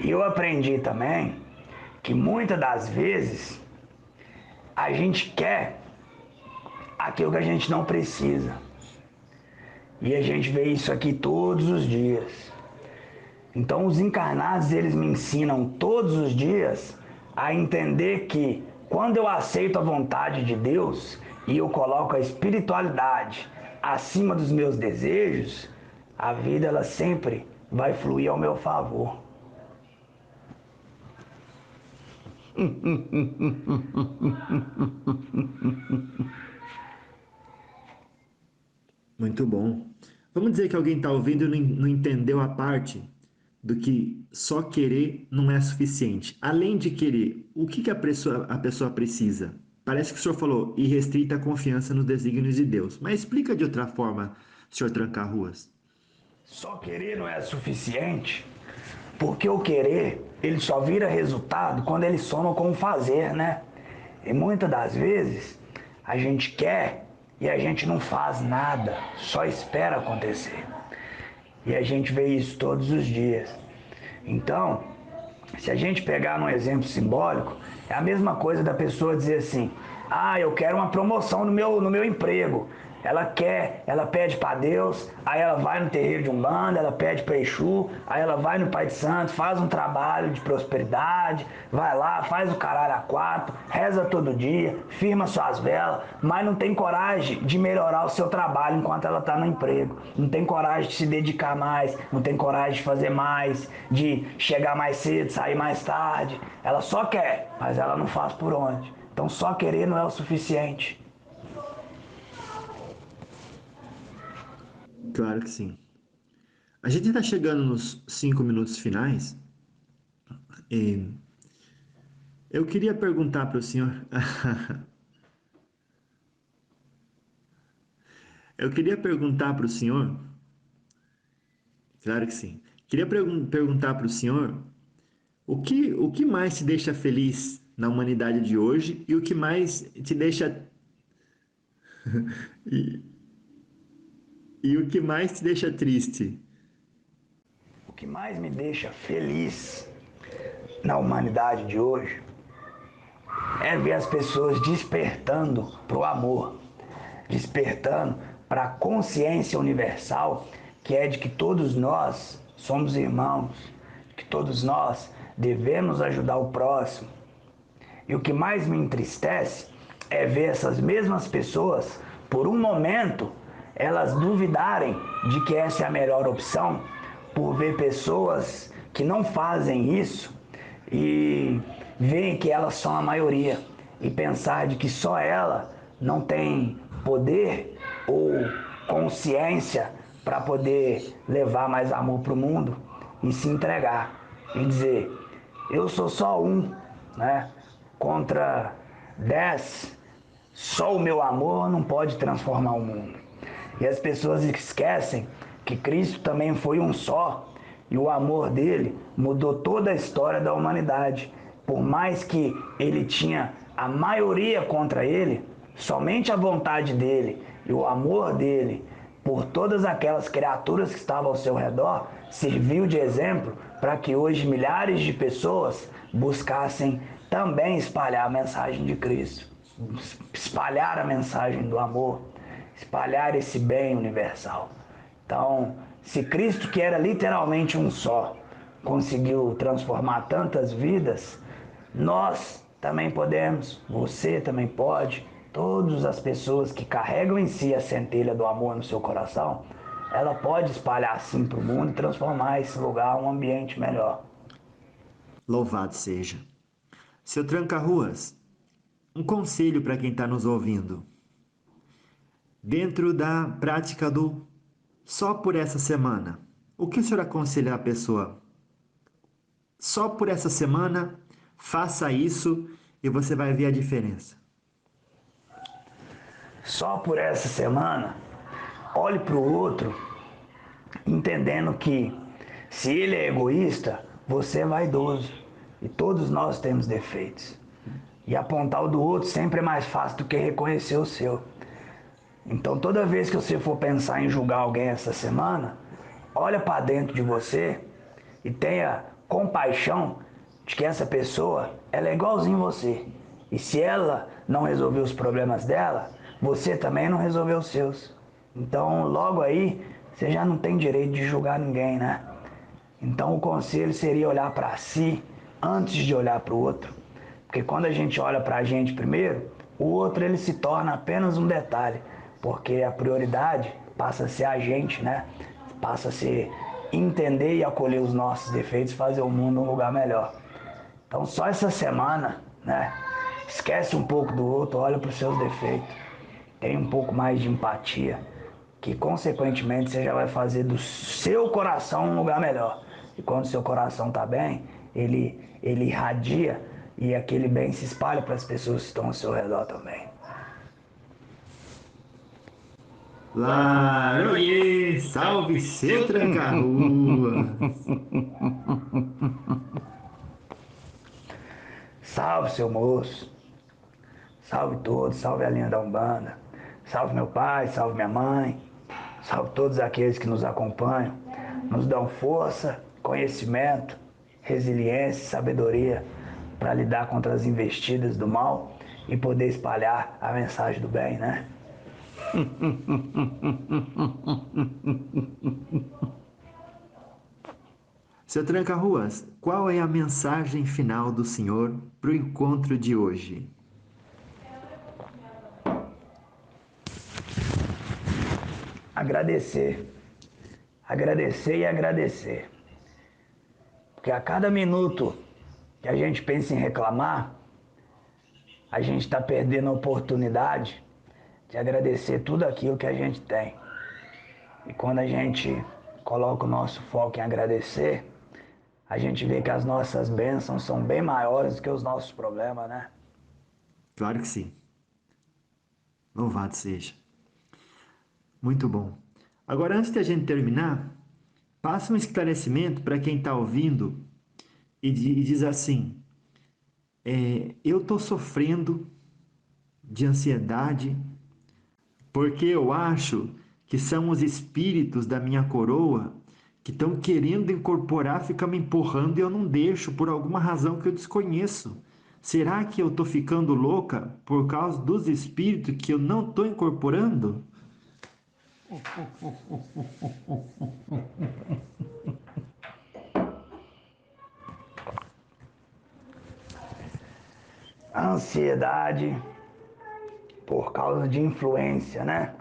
E eu aprendi também que muitas das vezes a gente quer aquilo que a gente não precisa. E a gente vê isso aqui todos os dias. Então os encarnados, eles me ensinam todos os dias a entender que quando eu aceito a vontade de Deus e eu coloco a espiritualidade acima dos meus desejos, a vida ela sempre vai fluir ao meu favor. Muito bom. Vamos dizer que alguém está ouvindo e não entendeu a parte do que só querer não é suficiente. Além de querer, o que a pessoa precisa? Parece que o senhor falou irrestrita confiança nos desígnios de Deus. Mas explica de outra forma, senhor Tranca-Ruas. Só querer não é suficiente, porque o querer, ele só vira resultado quando ele soma com o fazer, né? E muitas das vezes, a gente quer e a gente não faz nada, só espera acontecer. E a gente vê isso todos os dias. Então, se a gente pegar num exemplo simbólico, é a mesma coisa da pessoa dizer assim: ah, eu quero uma promoção no meu emprego. Ela quer, ela pede para Deus, aí ela vai no terreiro de Umbanda, ela pede para Exu, aí ela vai no Pai de Santo, faz um trabalho de prosperidade, vai lá, faz o caralho a quatro, reza todo dia, firma suas velas, mas não tem coragem de melhorar o seu trabalho enquanto ela está no emprego. Não tem coragem de se dedicar mais, não tem coragem de fazer mais, de chegar mais cedo, sair mais tarde. Ela só quer, mas ela não faz por onde. Então só querer não é o suficiente. Claro que sim. A gente está chegando nos 5 minutos finais. E eu queria perguntar para o senhor. Eu queria perguntar para o senhor. Claro que sim. Queria perguntar para o senhor o que mais te deixa feliz na humanidade de hoje e o que mais te deixa. e, e o que mais te deixa triste? O que mais me deixa feliz na humanidade de hoje é ver as pessoas despertando para o amor, despertando para a consciência universal, que é de que todos nós somos irmãos, que todos nós devemos ajudar o próximo. E o que mais me entristece é ver essas mesmas pessoas, por um momento, elas duvidarem de que essa é a melhor opção, por ver pessoas que não fazem isso e veem que elas são a maioria e pensar de que só ela não tem poder ou consciência para poder levar mais amor para o mundo e se entregar e dizer: eu sou só um, né? Contra 10, só o meu amor não pode transformar o mundo. E as pessoas esquecem que Cristo também foi um só, e o amor dele mudou toda a história da humanidade. Por mais que ele tinha a maioria contra ele, somente a vontade dele e o amor dele por todas aquelas criaturas que estavam ao seu redor serviu de exemplo para que hoje milhares de pessoas buscassem também espalhar a mensagem de Cristo, espalhar a mensagem do amor, espalhar esse bem universal. Então, se Cristo, que era literalmente um só, conseguiu transformar tantas vidas, nós também podemos, você também pode, todas as pessoas que carregam em si a centelha do amor no seu coração, ela pode espalhar assim para o mundo e transformar esse lugar um ambiente melhor. Louvado seja. Seu Tranca-Ruas, um conselho para quem está nos ouvindo. Dentro da prática do só por essa semana, o que o senhor aconselha a pessoa? Só por essa semana, faça isso e você vai ver a diferença. Só por essa semana, olhe para o outro, entendendo que se ele é egoísta, você é vaidoso. E todos nós temos defeitos. E apontar o do outro sempre é mais fácil do que reconhecer o seu. Então toda vez que você for pensar em julgar alguém essa semana, olha para dentro de você e tenha compaixão de que essa pessoa, ela é igualzinho você. E se ela não resolveu os problemas dela, você também não resolveu os seus. Então, logo aí, você já não tem direito de julgar ninguém, né? Então, o conselho seria olhar para si antes de olhar para o outro. Porque quando a gente olha para a gente primeiro, o outro ele se torna apenas um detalhe. Porque a prioridade passa a ser a gente, né? Passa a ser entender e acolher os nossos defeitos, fazer o mundo um lugar melhor. Então, só essa semana, né? Esquece um pouco do outro, olha para os seus defeitos. Tem um pouco mais de empatia, que consequentemente você já vai fazer do seu coração um lugar melhor. E quando o seu coração está bem, ele irradia e aquele bem se espalha para as pessoas que estão ao seu redor também. Laroie, salve seu tranca-rua! Salve, seu moço. Salve todos, salve a linha da Umbanda. Salve meu pai, salve minha mãe. Salve todos aqueles que nos acompanham. Nos dão força, conhecimento, resiliência e sabedoria para lidar contra as investidas do mal e poder espalhar a mensagem do bem, né? Seu tranca-ruas, qual é a mensagem final do senhor para o encontro de hoje? Agradecer. Agradecer e agradecer. Porque a cada minuto que a gente pensa em reclamar, a gente está perdendo a oportunidade de agradecer tudo aquilo que a gente tem. E quando a gente coloca o nosso foco em agradecer, a gente vê que as nossas bênçãos são bem maiores do que os nossos problemas, né? Claro que sim. Louvado seja. Muito bom. Agora, antes de a gente terminar, passa um esclarecimento para quem está ouvindo e diz assim: eu estou sofrendo de ansiedade porque eu acho que são os espíritos da minha coroa que estão querendo incorporar, ficam me empurrando e eu não deixo por alguma razão que eu desconheço. Será que eu estou ficando louca por causa dos espíritos que eu não estou incorporando? A ansiedade por causa de influência, né?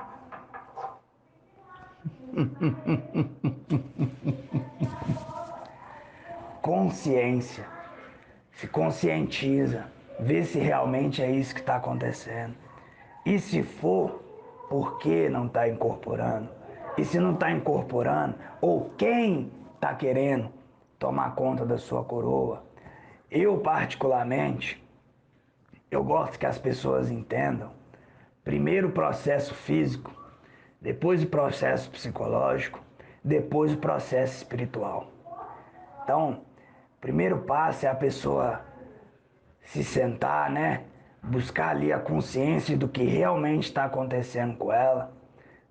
Consciência. Se conscientiza. Vê se realmente é isso que está acontecendo. E se for, por que não está incorporando? E se não está incorporando, ou quem está querendo tomar conta da sua coroa? Eu, particularmente, eu gosto que as pessoas entendam primeiro o processo físico, depois o processo psicológico, depois o processo espiritual. Então, o primeiro passo é a pessoa se sentar, né? Buscar ali a consciência do que realmente está acontecendo com ela,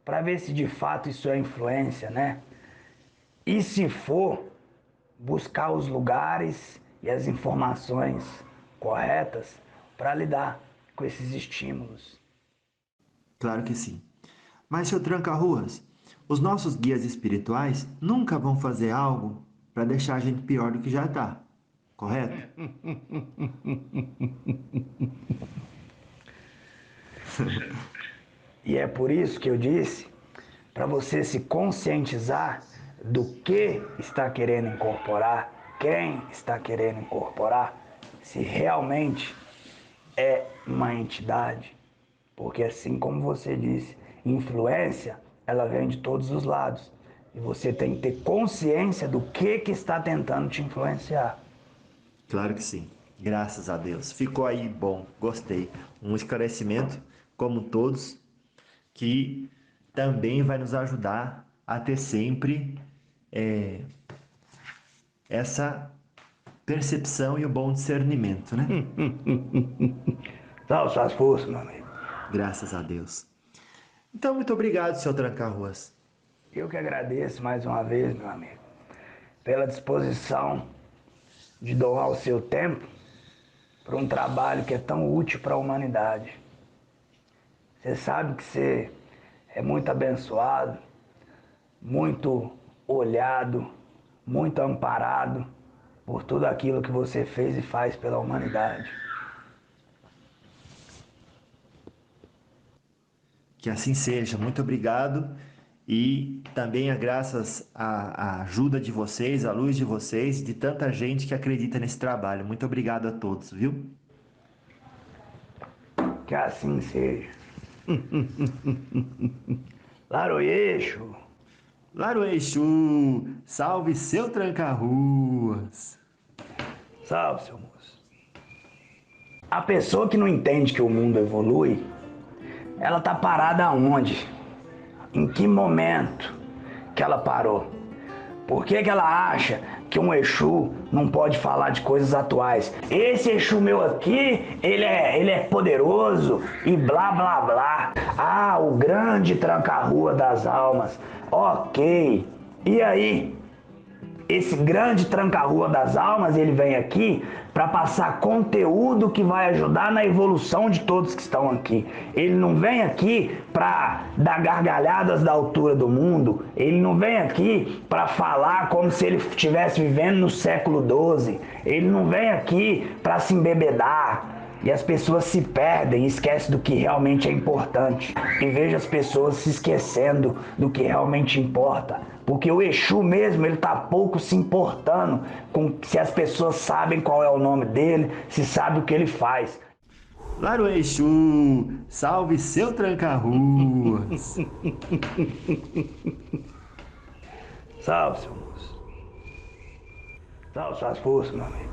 para ver se de fato isso é influência, né? E se for, buscar os lugares e as informações corretas para lidar com esses estímulos. Claro que sim. Mas, seu tranca-ruas, os nossos guias espirituais nunca vão fazer algo para deixar a gente pior do que já está, correto? E é por isso que eu disse para você se conscientizar do que está querendo incorporar, quem está querendo incorporar, se realmente é uma entidade. Porque assim como você disse, influência, ela vem de todos os lados. E você tem que ter consciência do que está tentando te influenciar. Claro que sim. Graças a Deus. Ficou aí bom, gostei. Um esclarecimento, como todos, que também vai nos ajudar a ter sempre essa percepção e o bom discernimento, né? Salve suas forças, meu amigo. Graças a Deus. Então, muito obrigado, seu Tranca-Ruas. Eu que agradeço mais uma vez, meu amigo, pela disposição de doar o seu tempo para um trabalho que é tão útil para a humanidade. Você sabe que você é muito abençoado, muito olhado, muito amparado por tudo aquilo que você fez e faz pela humanidade. Que assim seja. Muito obrigado. E também é graças à ajuda de vocês, à luz de vocês, de tanta gente que acredita nesse trabalho. Muito obrigado a todos, viu? Que assim seja. Laroyeixo, Laroeixo, salve seu tranca-ruas. salve, seu moço. A pessoa que não entende que o mundo evolui, ela tá parada aonde? Em que momento que ela parou? Por que que ela acha que um Exu não pode falar de coisas atuais? Esse Exu meu aqui, ele é poderoso e blá blá blá. Ah, o grande tranca-rua das almas. Ok. E aí? Esse grande tranca-rua das almas, ele vem aqui para passar conteúdo que vai ajudar na evolução de todos que estão aqui. Ele não vem aqui para dar gargalhadas da altura do mundo. Ele não vem aqui para falar como se ele estivesse vivendo no século XII. Ele não vem aqui para se embebedar. E as pessoas se perdem e esquecem do que realmente é importante. E vejo as pessoas se esquecendo do que realmente importa. Porque o Exu mesmo, ele tá pouco se importando com se as pessoas sabem qual é o nome dele, se sabe o que ele faz. Laroeixo, salve seu tranca-ruas. Salve, seu moço. Salve suas forças, meu amigo.